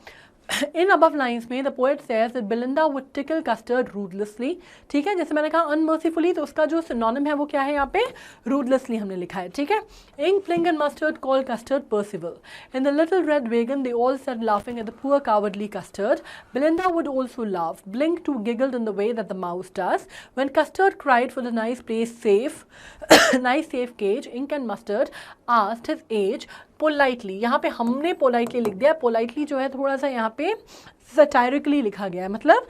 इन above lines में the poet says that Belinda would tickle Custard ruthlessly, ठीक है. जैसे मैंने कहा unmercifully, तो उसका जो synonym है वो क्या है यहाँ पे, ruthlessly हमने लिखा है, ठीक है. Ink, Blink and Mustard called Custard Percival. In the little red wagon they all sat laughing at the poor cowardly Custard. Belinda would also laugh. Blink too giggled in the way that the mouse does. When Custard cried for the nice place safe, nice safe cage, Ink and Mustard asked his age politely. यहाँ पे हमने politely लिख दिया. Politely जो है थोड़ा सा यहाँ पे सटायरिकली लिखा गया है, मतलब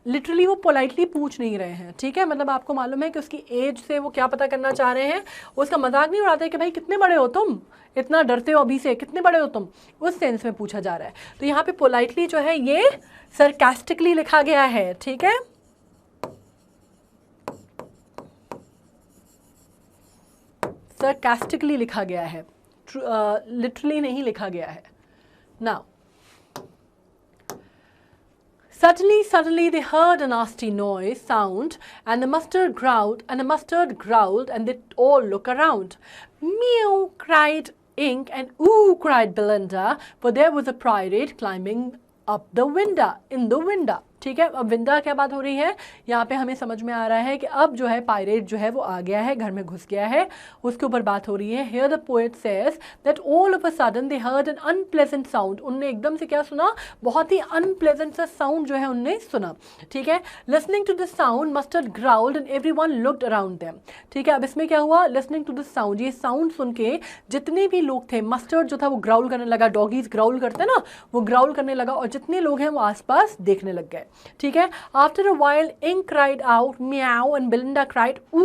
लिटरली वो पोलाइटली पूछ नहीं रहे हैं, ठीक है. मतलब आपको मालूम है कि उसकी एज से वो क्या पता करना चाह रहे हैं, उसका मजाक नहीं उड़ाते कि भाई कितने बड़े हो तुम, इतना डरते हो अभी से, कितने बड़े हो तुम, उस सेंस में पूछा जा रहा है. तो यहाँ पे पोलाइटली जो है ये सरकास्टिकली लिखा गया है, ठीक है. सरकास्टिकली लिखा गया है, लिटरली नहीं लिखा गया है. Now Suddenly they heard a nasty noise, sound, and the mustard growled, and they all look around. Meow, cried Ink, and ooh, cried Belinda, for there was a pirate climbing up the window, in the window. ठीक है, अब विंडा क्या बात हो रही है, यहाँ पे हमें समझ में आ रहा है कि अब जो है पायरेट जो है वो आ गया है, घर में घुस गया है, उसके ऊपर बात हो रही है. Here the poet says that all of a sudden they heard an unpleasant sound. उनने एकदम से क्या सुना, बहुत ही unpleasant सा साउंड जो है उनने सुना. ठीक है, listening to the sound mustard growled and everyone looked around them. ठीक है, अब इसमें क्या हुआ, listening to the sound, ये साउंड सुन के जितने भी लोग थे, मस्टर्ड जो था वो ग्राउल करने लगा, डॉगीज ग्राउल करते हैं ना, वो ग्राउल करने लगा, और जितने लोग हैं वो आसपास देखने लग गए. ठीक है, after a while Ink cried out meow and Belinda cried ooh.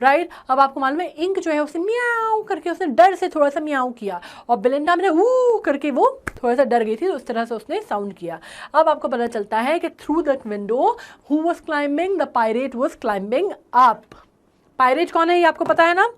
Right, अब आपको मालूम है इंक जो है उसने म्याऊ करके उसने डर से थोड़ा सा म्याऊ किया, और बेलिंडा ने ऊ करके वो थोड़ा सा डर गई थी, तो उस तरह से उसने साउंड किया. अब आपको पता चलता है कि through the window who was climbing, the pirate was climbing up. Pirate कौन है ये आपको पता है ना.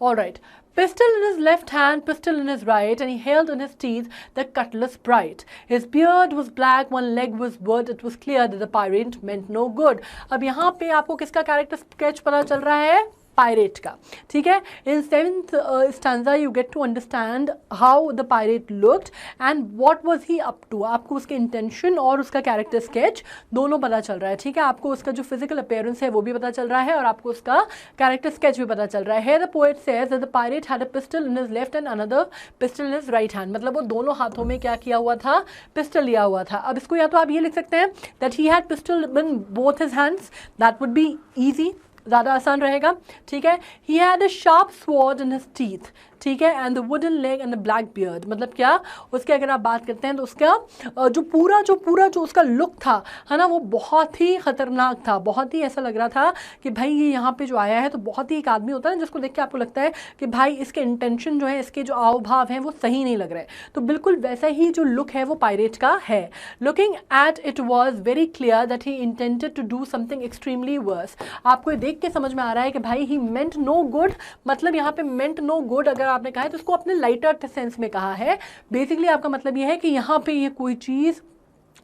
Alright. Pistol in his left hand, pistol in his right, and he held in his teeth the cutlass bright. His beard was black, one leg was wood. It was clear that the pirate meant no good. अब यहाँ पे आपको किसका character sketch पता चल रहा है, pirate का. ठीक है, in 7th stanza you get to understand how the pirate looked and what was he up to. आपको उसके इंटेंशन और उसका कैरेक्टर स्केच दोनों पता चल रहा है. ठीक है, आपको उसका जो फिजिकल अपीयरेंस है वो भी पता चल रहा है, और आपको उसका कैरेक्टर स्केच भी पता चल रहा है. Here the poet says that the pirate had a pistol in his left and another pistol in his right hand. मतलब वो दोनों हाथों में क्या किया हुआ था, पिस्टल लिया हुआ था. अब इसको या तो आप ये लिख सकते हैं that he had pistol in both his hands, that would be easy, ज़्यादा आसान रहेगा. ठीक है, he had a sharp sword in his teeth. ठीक है, and the wooden leg and the black beard. मतलब क्या, उसके अगर आप बात करते हैं तो उसका जो पूरा जो उसका लुक था है ना, वो बहुत ही खतरनाक था. बहुत ही ऐसा लग रहा था कि भाई ये यहाँ पे जो आया है तो बहुत ही एक आदमी होता है ना जिसको देख के आपको लगता है कि भाई इसके इंटेंशन जो है, इसके जो आव भाव हैं वो सही नहीं लग रहे. तो बिल्कुल वैसा ही जो लुक है वो पायरेट का है. Looking at it was very clear that he intended to do something extremely worse. आपको देख के समझ में आ रहा है कि भाई ही मेंट नो गुड. मतलब यहाँ पे मेंट नो गुड अगर आपने कहा है तो उसको अपने लाइटर सेंस में कहा है. बेसिकली आपका मतलब यह है कि यहाँ पे ये कोई चीज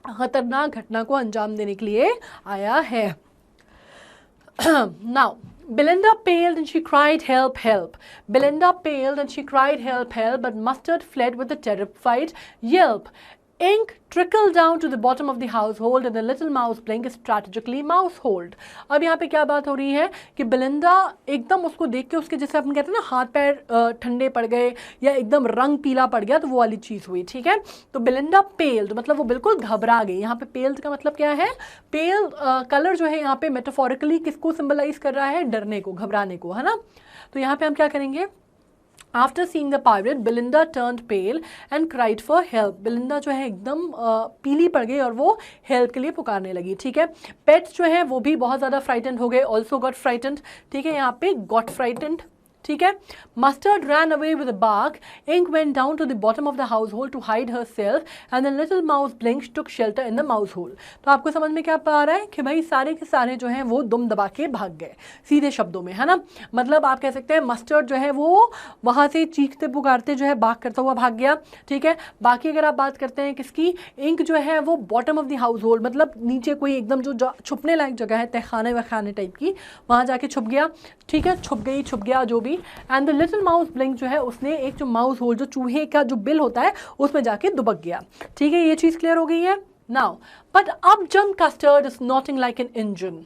खतरनाक घटना को अंजाम देने के लिए आया है. Now Belinda paled and she cried, help, help. Belinda paled and she cried, help, help, but Mustard fled with a terrified yelp. Ink trickled down to the bottom of the household and the little mouse Blink strategically mousehold. अब यहाँ पे क्या बात हो रही है कि Belinda एकदम उसको देख के उसके जैसे अपन कहते हैं ना हाथ पैर ठंडे पड़ गए या एकदम रंग पीला पड़ गया, तो वो वाली चीज़ हुई. ठीक है, तो बेलिंडा पेल्ड मतलब वो बिल्कुल घबरा गई. यहाँ पे पेल्ड का मतलब क्या है, पेल कलर जो है यहाँ पे मेटाफोरिकली किसको सिंबलाइज कर रहा है, डरने को, घबराने को, है ना. तो यहाँ पे हम क्या करेंगे, After seeing the pirate, Belinda turned pale and cried for help. Belinda जो है एकदम पीली पड़ गई और वो हेल्प के लिए पुकारने लगी. ठीक है, पेट्स जो है वो भी बहुत ज़्यादा फ्राइटेंड हो गए, ऑल्सो गॉट फ्राइटेंड. ठीक है, यहाँ पे गॉट फ्राइटेंड. ठीक है, mustard ran away with a bark. Ink went down to the bottom of the household to hide herself, and the little mouse Blink took shelter in the mouse hole. तो आपको समझ में क्या आ रहा है कि भाई सारे के सारे जो हैं वो दुम दबा के भाग गए, सीधे शब्दों में, है ना. मतलब आप कह सकते हैं मस्टर्ड जो है वो वहाँ से चीखते पुकारते जो है बाग करता हुआ भाग गया. ठीक है, बाकी अगर आप बात करते हैं किसकी, इंक जो है वो bottom of the house hold मतलब नीचे कोई एकदम जो छुपने लायक जगह है, तहखाने वखाने टाइप की, वहाँ जाके छुप गया. ठीक है, छुप गया जो भी. And the little mouse blink जो है उसने एक जो माउस होल जो चूहे का जो बिल होता है उसमें जाके दुबक गया. ठीक है, ये चीज़ क्लियर हो गई है. नाउ बट अब jump Custard is nothing like an engine,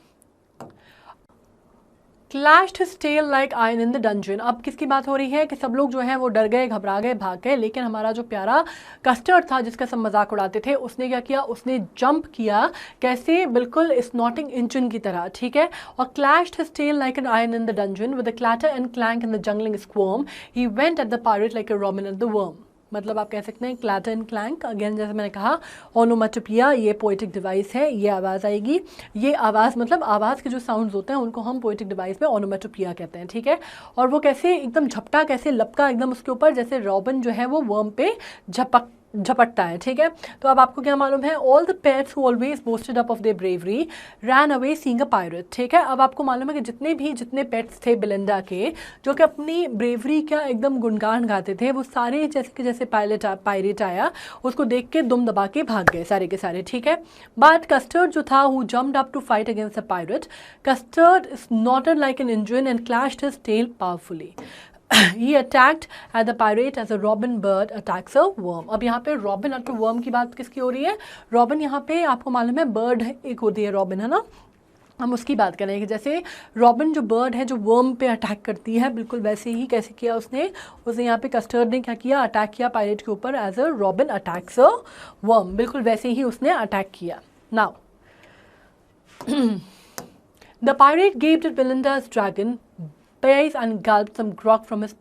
clashed his tail like iron in the dungeon. अब किसकी बात हो रही है कि सब लोग जो हैं वो डर गए, घबरा गए, भाग गए, लेकिन हमारा जो प्यारा कस्टर्ड था जिसका सब मजाक उड़ाते थे, उसने क्या किया, उसने जंप किया. कैसे, बिल्कुल स्नॉटिंग इंजन की तरह. ठीक है, और clashed his tail like an iron in the dungeon with the clatter and clank in the jangling squirm he went at the pirate like a robin at the worm. मतलब आप कह सकते हैं क्लैटर एंड क्लैंक. अगेन जैसे मैंने कहा onomatopoeia ये poetic device है, ये आवाज़ आएगी. ये आवाज़ मतलब आवाज़ के जो साउंड्स होते हैं उनको हम पोएटिक डिवाइस में ओनोमेटोपिया कहते हैं. ठीक है, और वो कैसे एकदम झपटा, कैसे लपका एकदम उसके ऊपर, जैसे रॉबिन जो है वो वर्म पे झपक झपटता है, ठीक है। तो अब आपको क्या मालूम है, all the pets who always boasted up of their bravery ran away seeing a pirate, ठीक है। अब आपको मालूम है कि जितने पेट्स थे बेलिंडा के जो कि अपनी ब्रेवरी का एकदम गुणगान गाते थे, वो सारे जैसे पायरेट आया उसको देख के दुम दबा के भाग गए सारे के सारे, ठीक है। बट कस्टर्ड जो था who jumped up to fight against a pirate, Custard snorted like an engine and clashed his tail powerfully. He attacked at the pirate as a robin bird attacks a worm। अब यहाँ पे robin और worm की बात किसकी हो रही है? रॉबिन यहाँ पे आपको मालूम है बर्ड एक होती है रॉबिन, है ना। हम उसकी बात करें कि जैसे रॉबिन जो बर्ड है जो वर्म पे अटैक करती है, बिल्कुल वैसे ही कैसे किया उसने यहाँ पे कस्टर्ड ने क्या किया, अटैक किया पायरेट के ऊपर as a robin attacks a worm, बिल्कुल वैसे ही उसने अटैक किया। Now the pirate gaped at Belinda's dragon pays and gulped some grog from his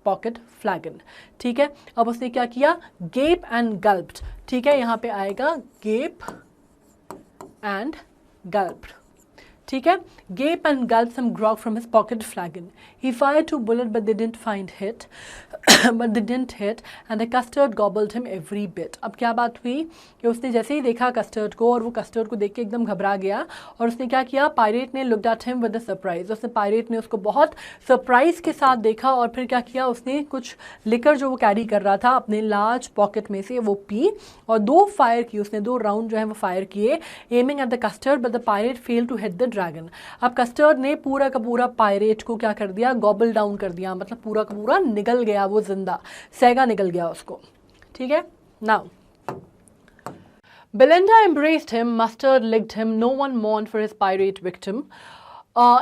pocket flagon, ठीक है। अब उसने क्या किया, gape and gulped, ठीक है। यहाँ पे आएगा gape and gulped, ठीक है। gape and gulped some grog from his pocket flagon. He fired 2 bullets but they didn't hit and the custard gobbled him every bit। अब क्या बात हुई कि उसने जैसे ही देखा कस्टर्ड को और वो कस्टर्ड को देख के एकदम घबरा गया और उसने क्या किया, पायरेट ने looked at him with a surprise, उसने पायरेट ने उसको बहुत सरप्राइज के साथ देखा और फिर क्या किया, उसने कुछ लिकर जो वो कैरी कर रहा था अपने लार्ज पॉकेट में से वो पी और 2 फायर की उसने, 2 राउंड जो है वो फायर किए aiming at the Custard but the pirate fail to hit the dragon. अब कस्टर्ड ने पूरा का पूरा पायरेट को क्या कर दिया, गॉबल डाउन कर दिया, मतलब पूरा का पूरा निगल गया, वो जिंदा सेगा निकल गया उसको, ठीक है। Now Belinda embraced him, Mustard licked him, no one mourned for his pirate victim.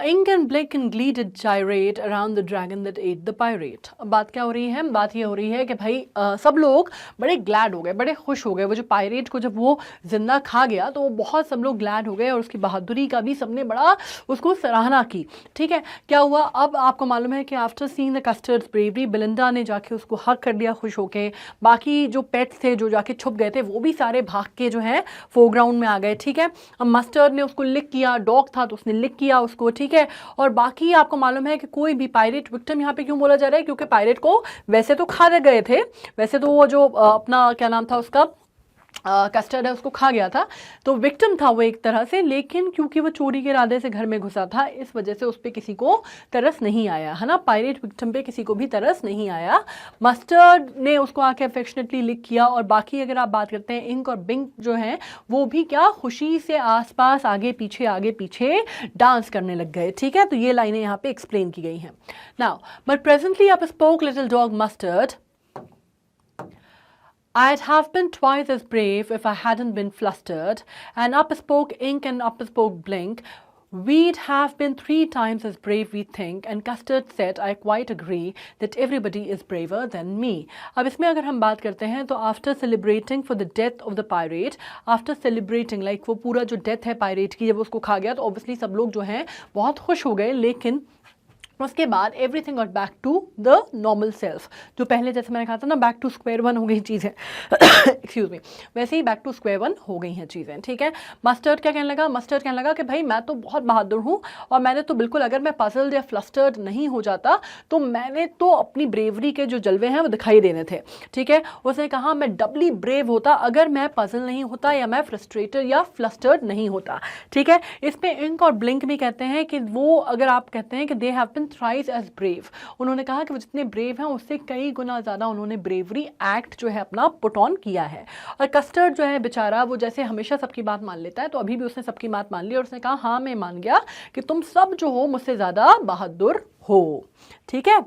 Ink and Blink and Glee did gyrate around the dragon that ate the pirate। अब बात क्या हो रही है, बात ये हो रही है कि भाई सब लोग बड़े ग्लैड हो गए, बड़े खुश हो गए। वो जो पायरेट को जब वो जिंदा खा गया तो वो बहुत सब लोग ग्लैड हो गए और उसकी बहादुरी का भी सबने बड़ा उसको सराहना की, ठीक है। क्या हुआ, अब आपको मालूम है कि after seeing the Custard's bravery, Belinda ने जाके उसको हक कर लिया खुश होके। बाकी जो पेट्स थे जो जाके छुप गए थे वो भी सारे भाग के जो है फोरग्राउंड में आ गए, ठीक है। अब मस्टर्ड ने उसको लिक किया, डॉग था तो उसने लिक किया उसको, ठीक है। और बाकी आपको मालूम है कि कोई भी पायरेट विक्टिम यहाँ पे क्यों बोला जा रहा है, क्योंकि पायरेट को वैसे तो खा गए थे, वैसे तो वो जो अपना क्या नाम था उसका कस्टर्ड है उसको खा गया था, तो विक्टिम था वो एक तरह से, लेकिन क्योंकि वो चोरी के इरादे से घर में घुसा था इस वजह से उस पर किसी को तरस नहीं आया, है ना। पायरेट विक्टिम पे किसी को भी तरस नहीं आया। मस्टर्ड ने उसको आके अफेक्शनेटली लिक किया और बाकी अगर आप बात करते हैं इंक और बिंक जो हैं वो भी क्या खुशी से आसपास आगे पीछे डांस करने लग गए, ठीक है। तो ये लाइनें यहाँ पे एक्सप्लेन की गई हैं। Now but presently up spoke little dog mustard, I'd have been twice as brave if I hadn't been flustered, and up spoke Ink and up spoke Blink, we'd have been 3 times as brave we think, and Custard said, I quite agree that everybody is braver than me। अब इसमें अगर हम बात करते हैं तो after celebrating for the death of the pirate, after celebrating like वो पूरा जो death है पायरेट की जब उसको खा गया तो obviously सब लोग जो हैं बहुत खुश हो गए, लेकिन उसके बाद everything got back to the normal self, जो पहले जैसे मैंने कहा था ना बैक टू स्क्वायर वन हो गई चीज़ें एक्सक्यूज मी, वैसे ही बैक टू स्क्वायर वन हो गई हैं चीज़ें, ठीक है। मस्टर्ड क्या कहने लगा, मस्टर्ड कहने लगा कि भाई मैं तो बहुत बहादुर हूँ और मैंने तो बिल्कुल, अगर मैं पजल्ड या फ्लस्टर्ड नहीं हो जाता तो मैंने तो अपनी ब्रेवरी के जो जलवे हैं वो दिखाई देने थे, ठीक है। उसने कहा मैं डबली ब्रेव होता अगर मैं पजल नहीं होता या मैं फ्रस्ट्रेटेड या फ्लस्टर्ड नहीं होता, ठीक है। इस पे इंक और ब्लिंक भी कहते हैं कि वो, अगर आप कहते हैं कि they have been thrice as brave, उन्होंने कहा कि वो जितने ब्रेव हैं उससे कई गुना ज़्यादा उन्होंने ब्रेवरी एक्ट जो है अपना पुट ऑन किया है। और कस्टर्ड जो है बेचारा वो जैसे हमेशा सबकी बात मान लेता है, तो अभी भी उसने सबकी बात मान ली और उसने कहा हाँ मैं मान गया कि तुम सब जो हो मुझसे ज़्यादा बहादुर हो, ठीक है।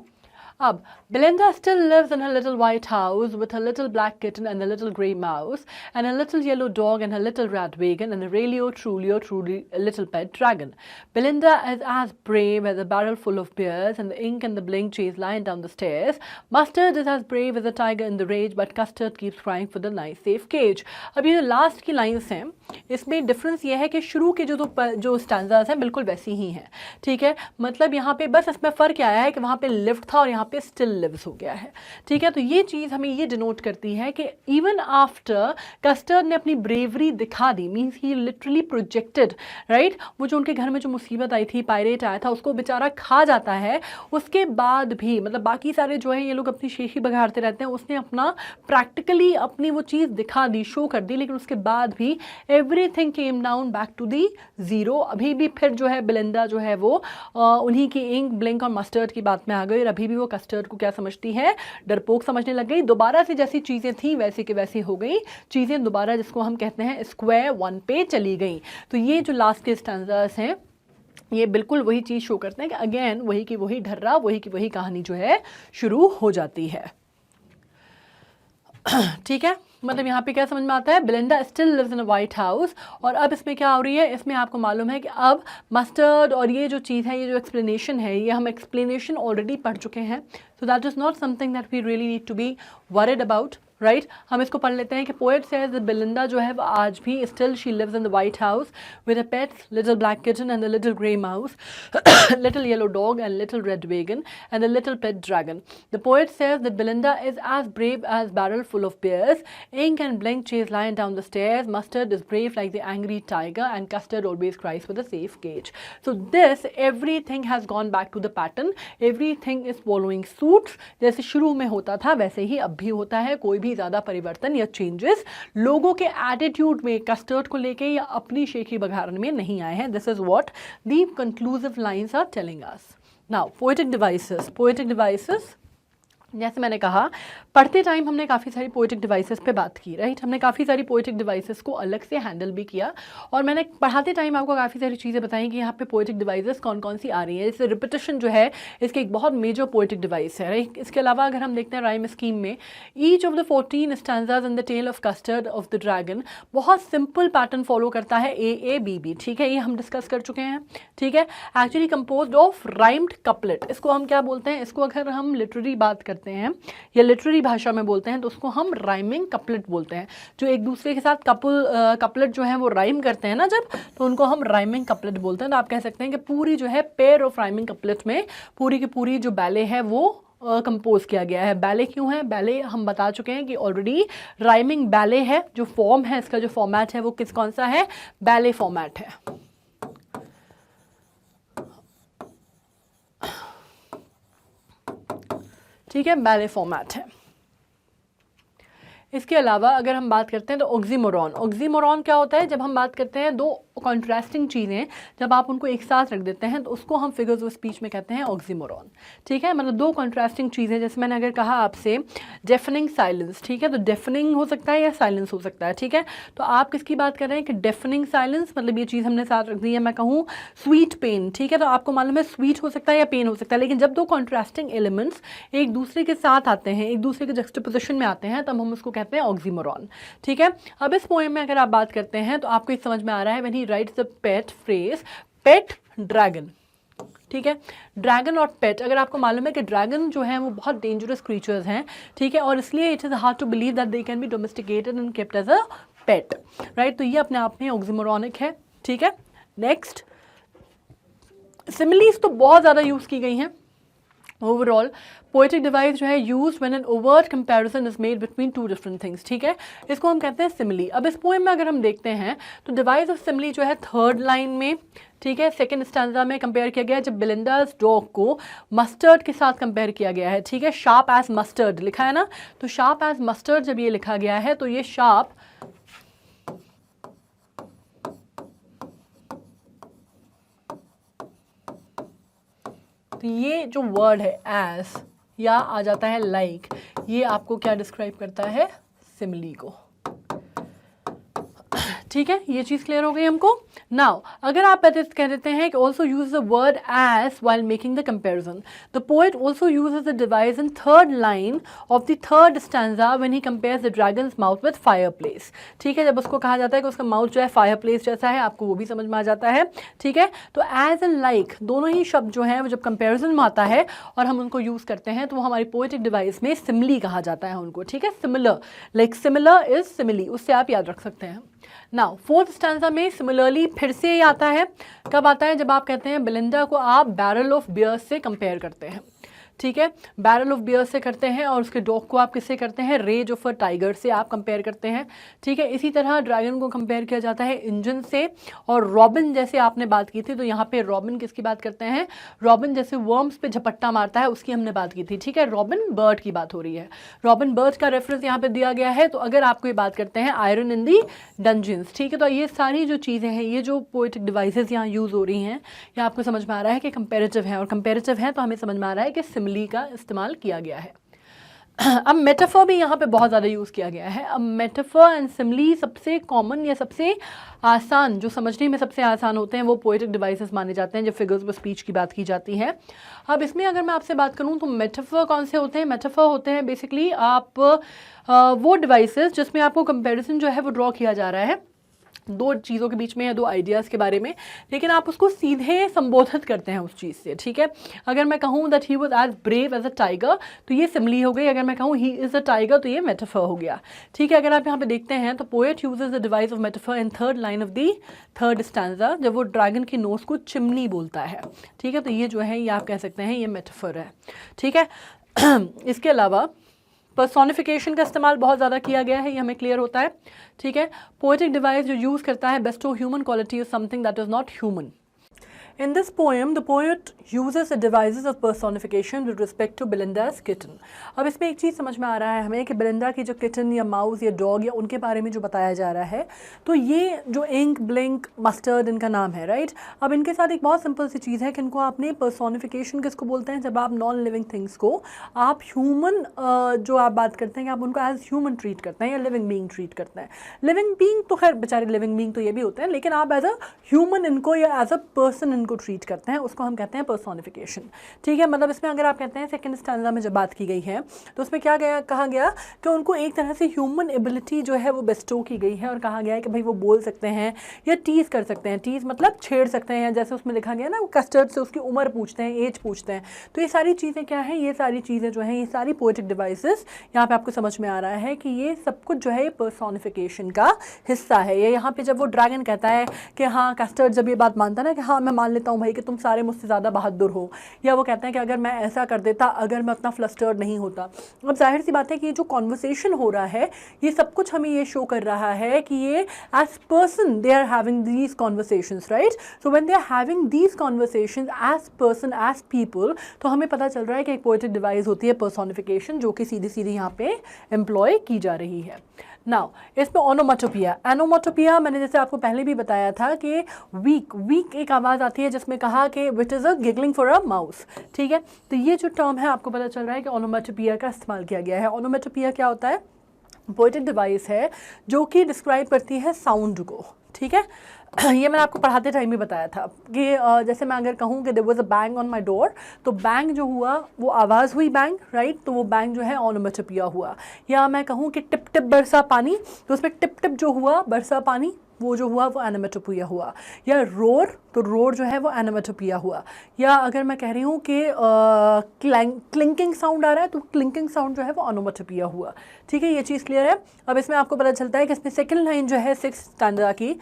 अब Belinda still lives in her little white house with her little black kitten and a little grey mouse and a little yellow dog and her little rat wagon and a really truly little pet dragon. Belinda is as brave as a barrel full of beers and the ink and the blink chase lying down the stairs. Mustard is as brave as a tiger in the rage but Custard keeps crying for the nice safe cage। अब ये last की lines हैं, इसमें difference ये है कि शुरू के जो स्टैंजास हैं बिल्कुल वैसी ही हैं, ठीक है। मतलब यहाँ पे बस इसमें फ़र्क आया है कि वहाँ पे लिफ्ट था और यहाँ पे स्टिल लिव्स हो गया है, ठीक है। तो ये चीज़ हमें ये डिनोट करती है कि इवन आफ्टर कस्टर्ड ने अपनी ब्रेवरी दिखा दी, means he literally projected, right, वो जो उनके घर में जो मुसीबत आई थी, पायरेट आया था, उसको बेचारा खा जाता है, उसके बाद भी मतलब बाकी सारे जो है ये लोग अपनी शेखी बघारते रहते हैं, उसने अपना प्रैक्टिकली अपनी वो चीज़ दिखा दी, शो कर दी, लेकिन उसके बाद भी everything came down back to the zero. अभी भी फिर जो है बेलिंडा जो है वो उन्हीं की इंक, ब्लिंक और मस्टर्ड की बात में आ गई, और अभी भी वो कस्टर्ड को क्या समझती है, डरपोक समझने लग गई। दोबारा से जैसी चीज़ें थी वैसी के वैसी हो गई चीज़ें, दोबारा जिसको हम कहते हैं स्क्वायर वन पे चली गई। तो ये जो लास्ट के स्टैंजास हैं ये बिल्कुल वही चीज़ शो करते हैं कि अगेन वही की वही ढर्रा, वही की वही कहानी जो है शुरू हो जाती है, ठीक है। मतलब यहाँ पे क्या समझ में आता है, Belinda still lives in a white house, और अब इसमें क्या हो रही है, इसमें आपको मालूम है कि अब मस्टर्ड और ये जो चीज़ है, ये जो एक्सप्लेनेशन है, ये हम एक्सप्लेनेशन ऑलरेडी पढ़ चुके हैं, so that is not something that we really need to be worried about, right. हम इसको पढ़ लेते हैं कि पोएट सेज दैट बेलिंडा जो है वो आज भी still she lives in the white house with a pet little black kitten and a little grey mouse, little yellow dog and little red wagon and a little pet dragon. The poet says that Belinda is as brave as barrel full of bears, ink and blink chase lion down the stairs, mustard is brave like the angry tiger, and custard always cries for the safe cage. So this everything has gone back to the pattern, everything is following suits, जैसे शुरू में होता था वैसे ही अब भी होता है, कोई भी ज़्यादा परिवर्तन या चेंजेस लोगों के एटीट्यूड में कस्टर्ड को लेके या अपनी शेखी बघारन में नहीं आए हैं। This is what the conclusive lines are telling us. Now poetic devices जैसे मैंने कहा पढ़ते टाइम हमने काफ़ी सारी पोएटिक डिवाइसेस पे बात की, राइट, हमने काफ़ी सारी पोएटिक डिवाइसेस को अलग से हैंडल भी किया, और मैंने पढ़ाते टाइम आपको काफ़ी सारी चीज़ें बताई कि यहाँ पे पोएटिक डिवाइसेस कौन कौन सी आ रही है। जैसे रिपीटिशन जो है इसके एक बहुत मेजर पोएटिक डिवाइस है, राइट। इसके अलावा अगर हम देखते हैं राइम स्कीम में, each of the 14 stanzas in the tale of Custard of the dragon बहुत सिंपल पैटर्न फॉलो करता है, A-A-B-B, ठीक है, ये हम डिस्कस कर चुके हैं, ठीक है। Actually composed of rhymed couplet, इसको हम क्या बोलते हैं, इसको अगर हम लिटरेरी बात करते हैं या लिटरेरी भाषा में बोलते हैं तो उसको हम राइमिंग कपलेट बोलते हैं। जो एक दूसरे के साथ कपलेट जो है वो राइम करते हैं ना जब, तो उनको हम राइमिंग कपलेट बोलते हैं। तो आप कह सकते हैं कि पूरी जो है पेयर ऑफ राइमिंग कपलेट में पूरी की पूरी जो बैले है वो कंपोज किया गया है। बैले क्यों है, बैले हम बता चुके हैं कि ऑलरेडी राइमिंग बैले है, जो फॉर्म है इसका, जो फॉर्मेट है वो कौन सा है, बैले फॉर्मेट है, ठीक है, बैले फॉर्मेट है। इसके अलावा अगर हम बात करते हैं तो ऑक्सीमोरॉन क्या होता है, जब हम बात करते हैं दो कॉन्ट्रास्टिंग चीज़ें जब आप उनको एक साथ रख देते हैं तो उसको हम फिगर्स ऑफ स्पीच में कहते हैं ऑक्सीमोरॉन, ठीक है। मतलब दो कॉन्ट्रास्टिंग चीज़ें, जैसे मैंने अगर कहा आपसे डेफनिंग साइलेंस, ठीक है, तो डेफनिंग हो सकता है या साइलेंस हो सकता है, ठीक है। तो आप किसकी बात कर रहे हैं कि डेफनिंग साइलेंस, मतलब ये चीज़ हमने साथ रख दी है। मैं कहूँ स्वीट पेन, ठीक है, तो आपको मालूम है स्वीट हो सकता है या पेन हो सकता है, लेकिन जब दो कॉन्ट्रास्टिंग एलिमेंट्स एक दूसरे के साथ आते हैं, एक दूसरे के जक्सटापोजिशन में आते हैं, तब हम उसको कहते हैं ऑक्सीमोरॉन, ठीक है। अब इस पोएम में अगर आप बात करते हैं तो आपको एक समझ में आ रहा है, when he rights the pet phrase pet dragon, ठीक है, ड्रैगन और पेट, अगर आपको मालूम है कि ड्रैगन जो है वो बहुत डेंजरस क्रीचर्स हैं, ठीक है, और इसलिए it is hard to believe that they can be domesticated and kept as a pet, right. तो ये अपने आप में ऑक्सीमोरॉनिक है, ठीक है। नेक्स्ट, सिमिलीज तो बहुत ज़्यादा यूज़ की गई हैं। ओवरऑल पोएटिक डिवाइस जो है use when an overt comparison is made between two different things, ठीक है, इसको हम कहते हैं सिमिली। अब इस पोएम में अगर हम देखते हैं तो डिवाइस ऑफ सिमिली जो है थर्ड लाइन में, ठीक है, सेकंड स्टैंजा में कंपेयर किया गया है, जब बेलिंडाज डॉग को मस्टर्ड के साथ कंपेयर किया गया है, ठीक है, शार्प एज मस्टर्ड लिखा है ना, तो शार्प एज मस्टर्ड जब ये लिखा गया है तो ये शार्प तो ये जो वर्ड है एज या आ जाता है लाइक, ये आपको क्या डिस्क्राइब करता है, सिमिली को, ठीक है, ये चीज़ क्लियर हो गई हमको। नाउ अगर आप कह देते हैं कि also use the word as while making the comparison, the poet also uses the device in third line of the third stanza when he compares the dragon's mouth with fireplace, ठीक है, जब उसको कहा जाता है कि उसका mouth जो है फायर प्लेस जैसा है, आपको वो भी समझ में आ जाता है, ठीक है। तो एज एंड लाइक दोनों ही शब्द जो हैं वो जब कंपेरिजन में आता है और हम उनको यूज़ करते हैं तो वो हमारी पोएटिक डिवाइस में सिमिली कहा जाता है उनको, ठीक है, similar, like similar is simile, उससे आप याद रख सकते हैं। नाउ फोर्थ स्टैंजा में सिमिलरली फिर से आता है, कब आता है, जब आप कहते हैं बेलिंडा को आप बैरल ऑफ बियर से कंपेयर करते हैं, ठीक है, बैरल ऑफ बियर से करते हैं, और उसके डॉग को आप किससे करते हैं, रेज ऑफ अ टाइगर से आप कंपेयर करते हैं। ठीक है, इसी तरह ड्रैगन को कंपेयर किया जाता है इंजन से, और रॉबिन जैसे आपने बात की थी, तो यहाँ पे रॉबिन किसकी बात करते हैं, रॉबिन जैसे वर्म्स पे झपट्टा मारता है उसकी हमने बात की थी। ठीक है, रॉबिन बर्ड की बात हो रही है, रॉबिन बर्ड का रेफरेंस यहाँ पे दिया गया है। तो अगर आपको ये बात करते हैं आयरन इन दी डंजन्स, ठीक है, तो ये सारी जो चीज़ें हैं, ये जो पोएटिक डिवाइसेस यहाँ यूज़ हो रही हैं, ये आपको समझ में आ रहा है कि कंपेरेटिव है, और कंपेरेटिव है तो हमें समझ में आ रहा है कि सिमिली का इस्तेमाल किया गया है। अब मेटाफर भी यहाँ पे बहुत ज़्यादा यूज़ किया गया है। अब मेटाफर एंड सिमिली सबसे कॉमन या सबसे आसान, जो समझने में सबसे आसान होते हैं, वो पोएटिक डिवाइसेस माने जाते हैं जब फिगर्स ऑफ स्पीच की बात की जाती है। अब इसमें अगर मैं आपसे बात करूँ तो मेटाफर कौन से होते हैं, मेटाफर होते हैं बेसिकली आप वो डिवाइसेस जिसमें आपको कंपैरिजन जो है वो ड्रॉ किया जा रहा है दो चीज़ों के बीच में या दो आइडियाज़ के बारे में, लेकिन आप उसको सीधे संबोधित करते हैं उस चीज़ से। ठीक है, अगर मैं कहूँ that he was as brave as a tiger, तो ये सिमिली हो गई। अगर मैं कहूँ ही इज़ अ टाइगर, तो ये मेटाफर हो गया। ठीक है, अगर आप यहाँ पे देखते हैं तो poet uses the device of metaphor in third line of the third stanza, जब वो ड्रैगन की नोज को चिमनी बोलता है। ठीक है, तो ये जो है ये आप कह सकते हैं ये मेटाफर है। ठीक है, इसके अलावा पर्सोनिफिकेशन का इस्तेमाल बहुत ज़्यादा किया गया है, ये हमें क्लियर होता है। ठीक है, पोएटिक डिवाइस जो यूज़ करता है Bairstow human quality of something that is not human. In this poem, the poet uses the devices of personification with respect to Belinda's kitten. अब इसमें एक चीज़ समझ में आ रहा है हमें कि बेलिंडा की जो किटन या माउस या डॉग या उनके बारे में जो बताया जा रहा है, तो ये जो इंक, ब्लिंक, मस्टर्ड इनका नाम है, राइट। अब इनके साथ एक बहुत सिंपल सी चीज़ है कि इनको आपने पर्सोनिफिकेशन किसको बोलते हैं, जब आप नॉन लिविंग थिंग्स को आप ह्यूमन जो आप बात करते हैं कि आप उनको एज ह्यूमन ट्रीट करते हैं या लिविंग बीइंग ट्रीट करते हैं। लिविंग बीइंग तो खैर बेचारे लिविंग बीइंग तो ये भी होते हैं, लेकिन आप एज अ ह्यूमन इनको या एज अ पर्सन को ट्रीट करते हैं, उसको हम कहते हैं पर्सोनिफिकेशन। ठीक है, मतलब इसमें अगर आप कहते हैं सेकंड स्टैंजा में जब बात की गई है तो उसमें क्या कहा गया कि उनको एक तरह से ह्यूमन एबिलिटी जो है वो बेस्टो की गई है, और कहा गया है कि भाई वो बोल सकते हैं या टीज कर सकते हैं। टीज मतलब छेड़ सकते हैं, जैसे उसमें लिखा गया ना, वो कस्टर्ड से उसकी उम्र पूछते हैं, एज पूछते हैं। तो ये सारी चीज़ें क्या हैं, ये सारी चीज़ें जो हैं, ये सारी पोएटिक डिवाइसेस यहाँ पे आपको समझ में आ रहा है कि ये सब कुछ जो है पर्सोनिफिकेशन का हिस्सा है। ये यहाँ पे जब वो ड्रैगन कहता है कि हाँ, कस्टर्ड जब ये बात मानता है ना कि हाँ मैं मान लेता हूँ भाई कि तुम सारे मुझसे ज़्यादा बहादुर हो, या वो कहते हैं कि अगर मैं ऐसा कर देता, अगर मैं उतना फ्लस्टर्ड नहीं होता। अब जाहिर सी बात है कि ये जो कॉन्वर्सेशन हो रहा है, ये सब कुछ हमें ये शो कर रहा है कि ये as person they are having these conversations, right. So when they are having these conversations as person, as people, तो हमें पता चल रहा है कि एक पोएटिक डिवाइस होती है पर्सोनिफिकेशन, जो कि सीधी सीधी यहाँ पे एम्प्लॉय की जा रही है। नाउ इसमें ओनोमाटोपिया, एनोमाटोपिया मैंने जैसे आपको पहले भी बताया था कि वीक एक आवाज़ आती है जिसमें कहा कि which is a giggling for a mouse. ठीक है, तो ये जो टर्म है आपको पता चल रहा है कि ओनोमाटोपिया का इस्तेमाल किया गया है। ओनोमाटोपिया क्या होता है, पोएटिक डिवाइस है जो कि डिस्क्राइब करती है साउंड को। ठीक है, ये मैंने आपको पढ़ाते टाइम भी बताया था कि जैसे मैं अगर कहूँ कि there was a bang on my door, तो बैंग जो हुआ वो आवाज़ हुई बैंग, राइट, तो वो बैंग जो है ओनोमाटोपिया हुआ। या मैं कहूँ कि टिप टिप बरसा पानी, तो उसमें टिप टिप जो हुआ बरसा पानी, वो जो हुआ वो एनोमाटोपिया हुआ। या रोर, तो रोर जो है वो एनोमाटोपिया हुआ। या अगर मैं कह रही हूँ कि क्लिंकिंग साउंड आ रहा है, तो क्लिंकिंग साउंड जो है वो ओनोमाटोपिया हुआ। ठीक है, ये चीज़ क्लियर है। अब इसमें आपको पता चलता है कि इसमें सेकंड लाइन जो है सिक्स्थ स्टैंडर्ड की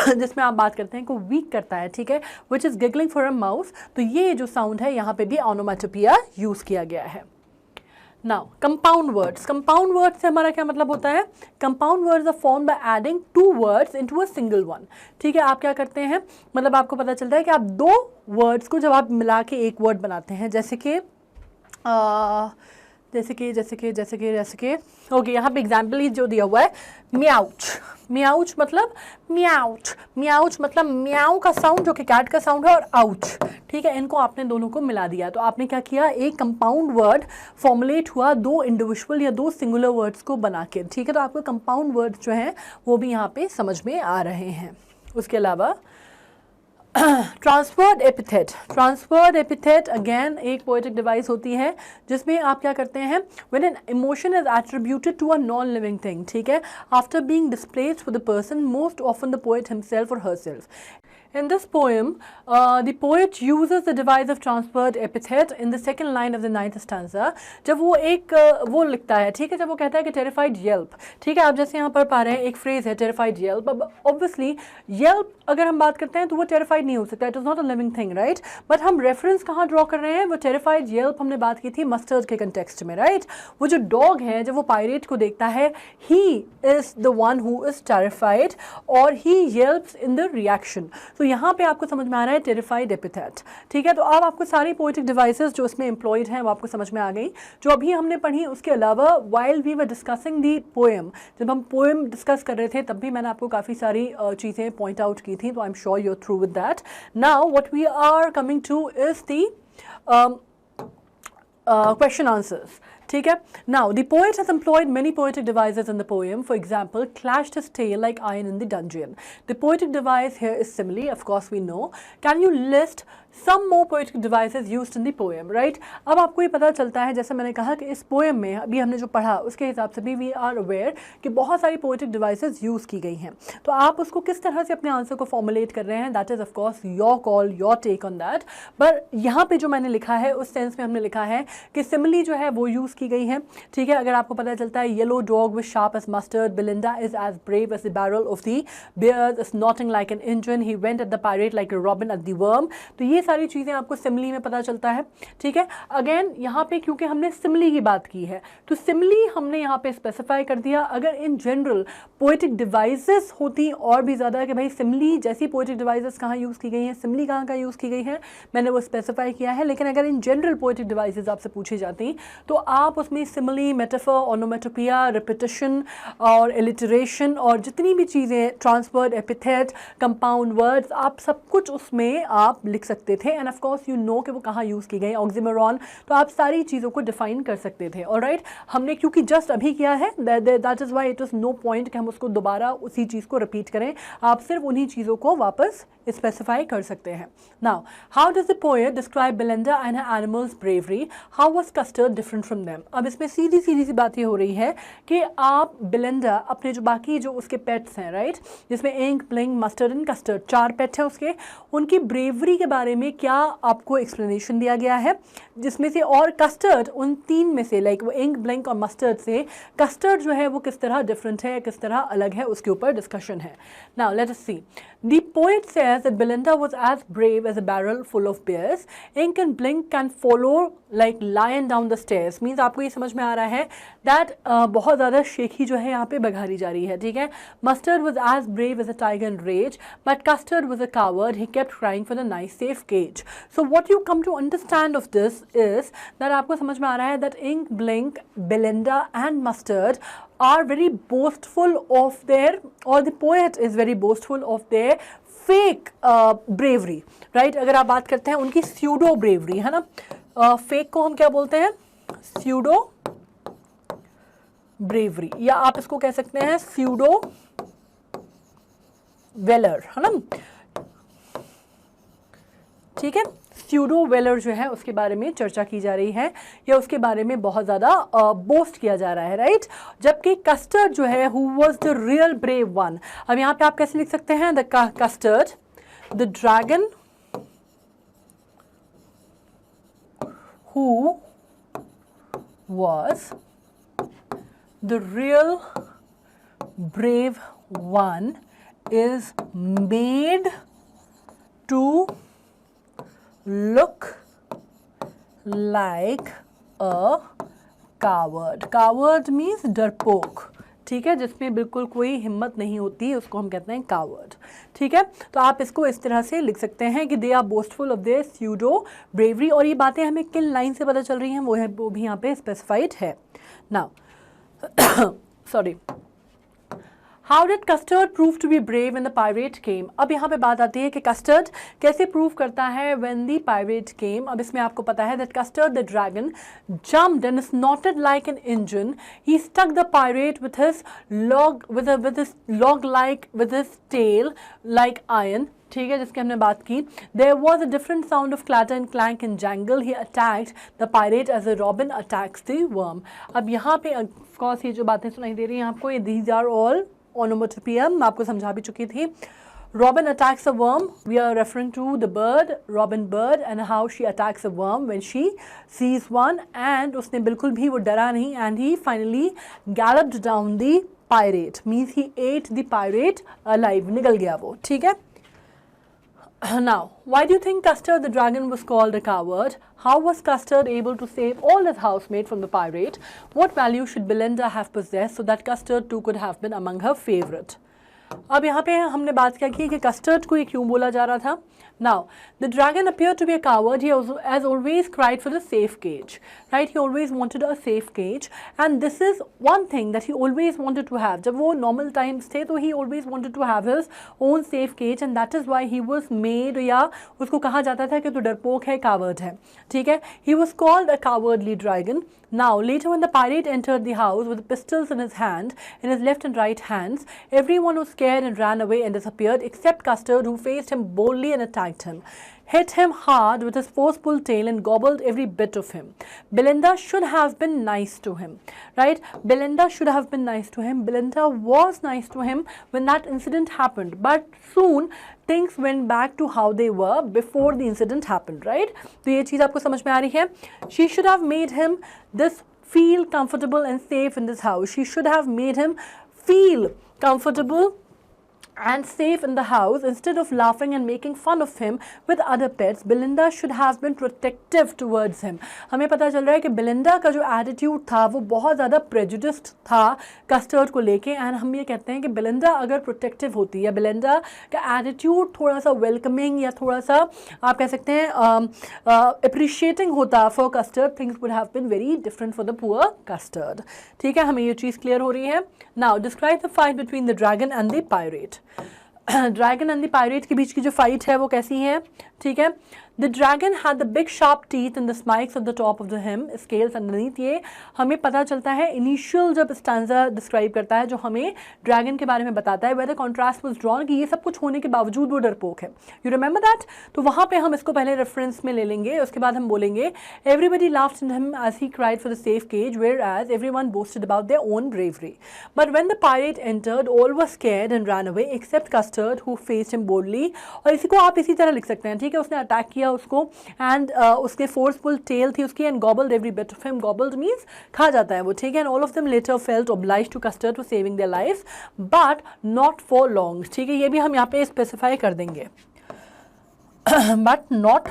जिसमें आप बात करते हैं को वीक करता है, ठीक है, which is giggling for a mouse, तो ये जो साउंड है यहाँ पे भी ओनोमाटोपिया यूज़ किया गया है। Now compound words, compound words से हमारा क्या मतलब होता है, compound words are form by adding two words into a single one. ठीक है, आप क्या करते हैं, मतलब आपको पता चलता है कि आप दो वर्ड्स को जब आप मिला के एक वर्ड बनाते हैं, जैसे कि ओके, यहाँ पे एग्जाम्पल ही जो दिया हुआ है, म्याउच। म्याउच मतलब म्याउच, म्याउच मतलब म्याऊ का साउंड जो कि कैट का साउंड है, और आउच। ठीक है, इनको आपने दोनों को मिला दिया, तो आपने क्या किया, एक कंपाउंड वर्ड फॉर्मुलेट हुआ दो इंडिविजुअल या दो सिंगुलर वर्ड्स को बना के। ठीक है, तो आपको कंपाउंड वर्ड्स जो हैं वो भी यहाँ पे समझ में आ रहे हैं। उसके अलावा transferred epithet, transferred epithet again एक पोएटिक डिवाइस होती है जिसमें आप क्या करते हैं, when an emotion is attributed to a non living thing, ठीक है, after being displaced for the person, most often the poet himself और herself. In this poem, the poet uses the device of transferred epithet in the second line of the 9th stanza. जब वो एक वो लिखता है, ठीक है, जब वो कहता है कि terrified yelp, ठीक है, आप जैसे यहाँ पर पा रहे हैं एक फ्रेज है terrified yelp. अब obviously yelp अगर हम बात करते हैं तो वो terrified नहीं हो सकता, it is not a living thing, right? But हम reference कहाँ draw कर रहे हैं? वो terrified yelp हमने बात की थी mustard के context में, right? वो जो dog है जब वो pirate को देखता है, he is the one who is terrified और he yelps in the reaction. तो यहाँ पे आपको समझ में आ रहा है terrified epithet, ठीक है. तो अब आपको सारी poetic devices जो इसमें employed हैं वो आपको समझ में आ गई जो अभी हमने पढ़ी. उसके अलावा while we were discussing the poem, जब हम poem discuss कर रहे थे तब भी मैंने आपको काफ़ी सारी चीज़ें point out की थी. तो I'm sure you're through with that. Now what we are coming to is the question answers. ठीक है. Now the poet has employed many poetic devices in the poem. For example, clashed his tail like iron in the dungeon. The poetic device here is simile, of course we know. Can you list some more poetic devices used in the poem, right? अब आपको ये पता चलता है, जैसे मैंने कहा कि इस पोएम में अभी हमने जो पढ़ा उसके हिसाब से भी वी आर अवेयर कि बहुत सारी पोएटिक डिवाइसेस यूज़ की गई हैं. तो आप उसको किस तरह से अपने आंसर को फॉर्मुलेट कर रहे हैं, that is of course your call, your take on that. पर यहाँ पे जो मैंने लिखा है उस सेंस में हमने लिखा है कि सिमिली जो है वो यूज़ की गई है, ठीक है. अगर आपको पता चलता है yellow dog with sharp as mustard, Belinda is as brave as the barrel of the bear, is nothing like an engine, he went at the pirate like a robin at the worm. तो ये सारी चीज़ें आपको simile में पता चलता है, ठीक है. अगेन यहाँ पे क्योंकि हमने सिमिली की बात की है तो सिमिली हमने यहाँ पे स्पेसिफाई कर दिया. अगर इन जनरल पोएटिक डिवाइसेस होती और भी ज़्यादा कि भाई सिमिली जैसी पोएटिक डिवाइसेस कहाँ यूज़ की गई हैं, सिमिली कहाँ यूज़ की गई है, मैंने वो स्पेसिफाई किया है. लेकिन अगर इन जनरल पोएटिक डिवाइसेस आपसे पूछी जाती तो आप उसमें सिमिली, मेटाफर, ओनोमेटोपिया, रिपीटिशन और एलिटरेशन और जितनी भी चीज़ें, ट्रांसफर्ड एपिथेट, कंपाउंड वर्ड्स, आप सब कुछ उसमें आप लिख सकते थे. End of course you know कि वो कहाँ यूज़ की गई, ऑक्सीमोरॉन, तो आप सारी चीज़ों को डिफाइन कर सकते थे. ऑलराइट, हमने क्योंकि जस्ट अभी किया है that is why it is no point कि हम उसको दोबारा उसी चीज़ को रिपीट करें. आप सिर्फ उन्हीं चीज़ों को वापस स्पेसिफाई कर सकते हैं. Now how does the poet describe Belinda and her animals bravery, how was custard different from them. अब इसमें सीधी सी बात ये हो रही है कि आप बेलिंडा अपने जो बाकी जो उसके पेट्स हैं, राइट, जिसमें Ink, Blink, Mustard and Custard, 4 pet हैं उसके, उनकी ब्रेवरी के बारे में क्या आपको एक्सप्लेनेशन दिया गया है, जिसमें से और कस्टर्ड उन 3 में से, लाइक वो इंक, ब्लिंक और मस्टर्ड से कस्टर्ड जो है वो किस तरह डिफरेंट है, किस तरह अलग है, उसके ऊपर डिस्कशन है. Now let us see. The poet says that Belinda was as brave as a barrel full of beers. Ink and Blink can follow like lion down the stairs. Means आपको ये समझ में आ रहा है that बहुत ज़्यादा शेखी जो है यहाँ पे बघारी जा रही है, ठीक है. Mustard was as brave as a tiger in rage, but Custard was a coward. He kept crying for the nice safe cage. So what you come to understand of this is that आपको समझ में आ रहा है that Ink, Blink, Belinda and Mustard are very boastful of their, or the poet is very boastful of their fake bravery, right. अगर आप बात करते हैं उनकी pseudo bravery, है ना, fake को हम क्या बोलते हैं, pseudo bravery, या आप इसको कह सकते हैं pseudo valor, है ना, ठीक है. स्यूडो वेलर जो है उसके बारे में चर्चा की जा रही है या उसके बारे में बहुत ज़्यादा बोस्ट किया जा रहा है, राइट. जबकि कस्टर्ड जो है who was the real brave one. अब यहाँ पे आप कैसे लिख सकते हैं, the Custard, the dragon who was the real brave one is made to look like a coward. Coward means डरपोक, ठीक है, जिसमें बिल्कुल कोई हिम्मत नहीं होती, उसको हम कहते हैं कावर्ड, ठीक है. तो आप इसको इस तरह से लिख सकते हैं कि they are boastful of their pseudo bravery. और ये बातें हमें किन लाइन से पता चल रही हैं वो भी यहाँ पे स्पेसिफाइड है. Now sorry, how did Custard prove to be brave when the pirate came. अब यहाँ पे बात आती है कि कस्टर्ड कैसे प्रूव करता है व्हेन द पायरेट केम. अब इसमें आपको पता है that custard the dragon jumped and snorted like an engine. He stuck the pirate with his tail like iron. ठीक है, जिसकी हमने बात की. There was a different sound of clatter and clank and jangle. He attacked the pirate as a robin attacks the worm. अब यहाँ पे of course ये जो बातें सुनाई दे रही हैं आपको, ये these are all onomatopoeia, मैं आपको समझा भी चुकी थी. Robin attacks a worm. We are referring to the bird, Robin bird, and how she attacks a worm when she sees one. And उसने बिल्कुल भी वो डरा नहीं, and he finally galloped down the pirate. Means he ate the pirate alive. निकल गया वो, ठीक है. Now, why do you think Custard the dragon was called a coward? How was Custard able to save all his housemates from the pirate? What value should Belinda have possessed so that Custard too could have been among her favorite? अब यहाँ पे हमने बात क्या की कि custard को ये क्यों बोला जा रहा था. Now, the dragon appeared to be a coward. He has always cried for the safe cage, right? He always wanted a safe cage, and this is one thing that he always wanted to have. जब वो normal times थे तो he always wanted to have his own safe cage, and that is why he was made, या उसको कहा जाता था कि तो डरपोक है, coward है, ठीक है. He was called a cowardly dragon. Now, later when the pirate entered the house with pistols in his hand, in his left and right hands, everyone was scared and ran away and disappeared except Custard, who faced him boldly and attacked him, hit him hard with his forceful tail and gobbled every bit of him. Belinda should have been nice to him, right? Belinda should have been nice to him. Belinda was nice to him when that incident happened, but soon things went back to how they were before the incident happened, right? तो ये चीज़ आपको समझ में आ रही है. She should have made him this feel comfortable and safe in this house. She should have made him feel comfortable and safe in the house instead of laughing and making fun of him with other pets. Belinda should have been protective towards him. हमें पता चल रहा है कि Belinda का जो attitude था वो बहुत ज़्यादा प्रेजुडिस्ड था कस्टर्ड को लेके, एंड हम ये कहते हैं कि बेलिंडा अगर प्रोटेक्टिव होती या बेलिंडा का एटीट्यूड थोड़ा सा वेलकमिंग या थोड़ा सा आप कह सकते हैं अप्रिशिएटिंग होता for Custard, things would have been very different for the poor Custard. ठीक है, हमें ये चीज़ क्लियर हो रही है. Now describe the fight between the dragon and the pirate. Dragon and the pirate के बीच की जो फाइट है वो कैसी है, ठीक है. The dragon had the big sharp teeth in the spikes of the top of the him, scales underneath. ये हमें पता चलता है इनिशियल जब स्टैंजा डिस्क्राइब करता है जो हमें ड्रैगन के बारे में बताता है, where the contrast was drawn, कि ये सब कुछ होने के बावजूद वो डरपोक है. You remember that? तो वहाँ पे हम इसको पहले रेफरेंस में ले लेंगे, उसके बाद हम बोलेंगे everybody laughed in him as he cried for the safe cage, whereas everyone boasted about their own bravery. But when the pirate entered all were scared and run away except Custard who faced him boldly. और इसी को आप इसी तरह लिख सकते हैं, ठीक है. उसने अटैक किया उसको, एंड उसके फोर्सफुल टेल थी उसकी, and gobbled every bit of him. Gobbled means खा जाता है वो, ठीक है. And all of them later felt obliged to Custard for saving their life, but not for long. ठीक है, ये भी हम यहाँ पे स्पेसिफाई कर देंगे, but not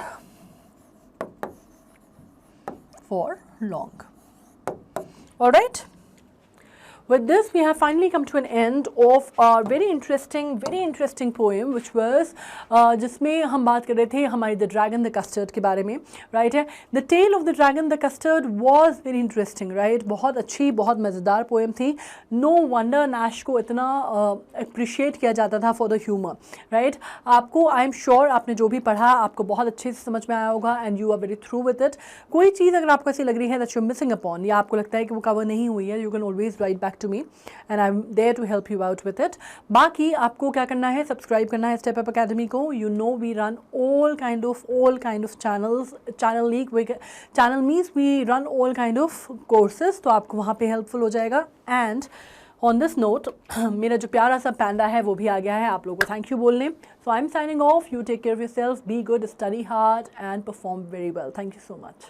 for long. Alright, with this we have finally come to an end of a very interesting poem which was जिसमें हम बात कर रहे थे हमारी द ड्रैगन द कस्टर्ड के बारे में, राइट है. The tale of the dragon the Custard was very interesting, right. बहुत अच्छी, बहुत मज़ेदार पोएम थी. नो वंडर नैश को इतना अप्रिशिएट किया जाता था फॉर द ह्यूमर, राइट. आपको आई एम श्योर आपने जो भी पढ़ा आपको बहुत अच्छे से समझ में आया होगा, and you are very through with it. कोई चीज़ अगर आपको ऐसी लग रही है दैट यू मिसिंग अपॉन, या आपको लगता है कि वो कवर नहीं हुई है, you can always right back to me and I'm there to help you out with it. बाकी आपको क्या करना है, सब्सक्राइब करना है स्टेप अप अकेडमी को. You know we run all kind of channels. Channel means we run all kind of courses, तो आपको वहाँ पे helpful हो जाएगा. And on this note, मेरा जो प्यारा सा पैंडा है वो भी आ गया है आप लोगों को थैंक यू बोलने. So I'm signing off. You take care of yourself, be good, study hard and perform very well. Thank you so much.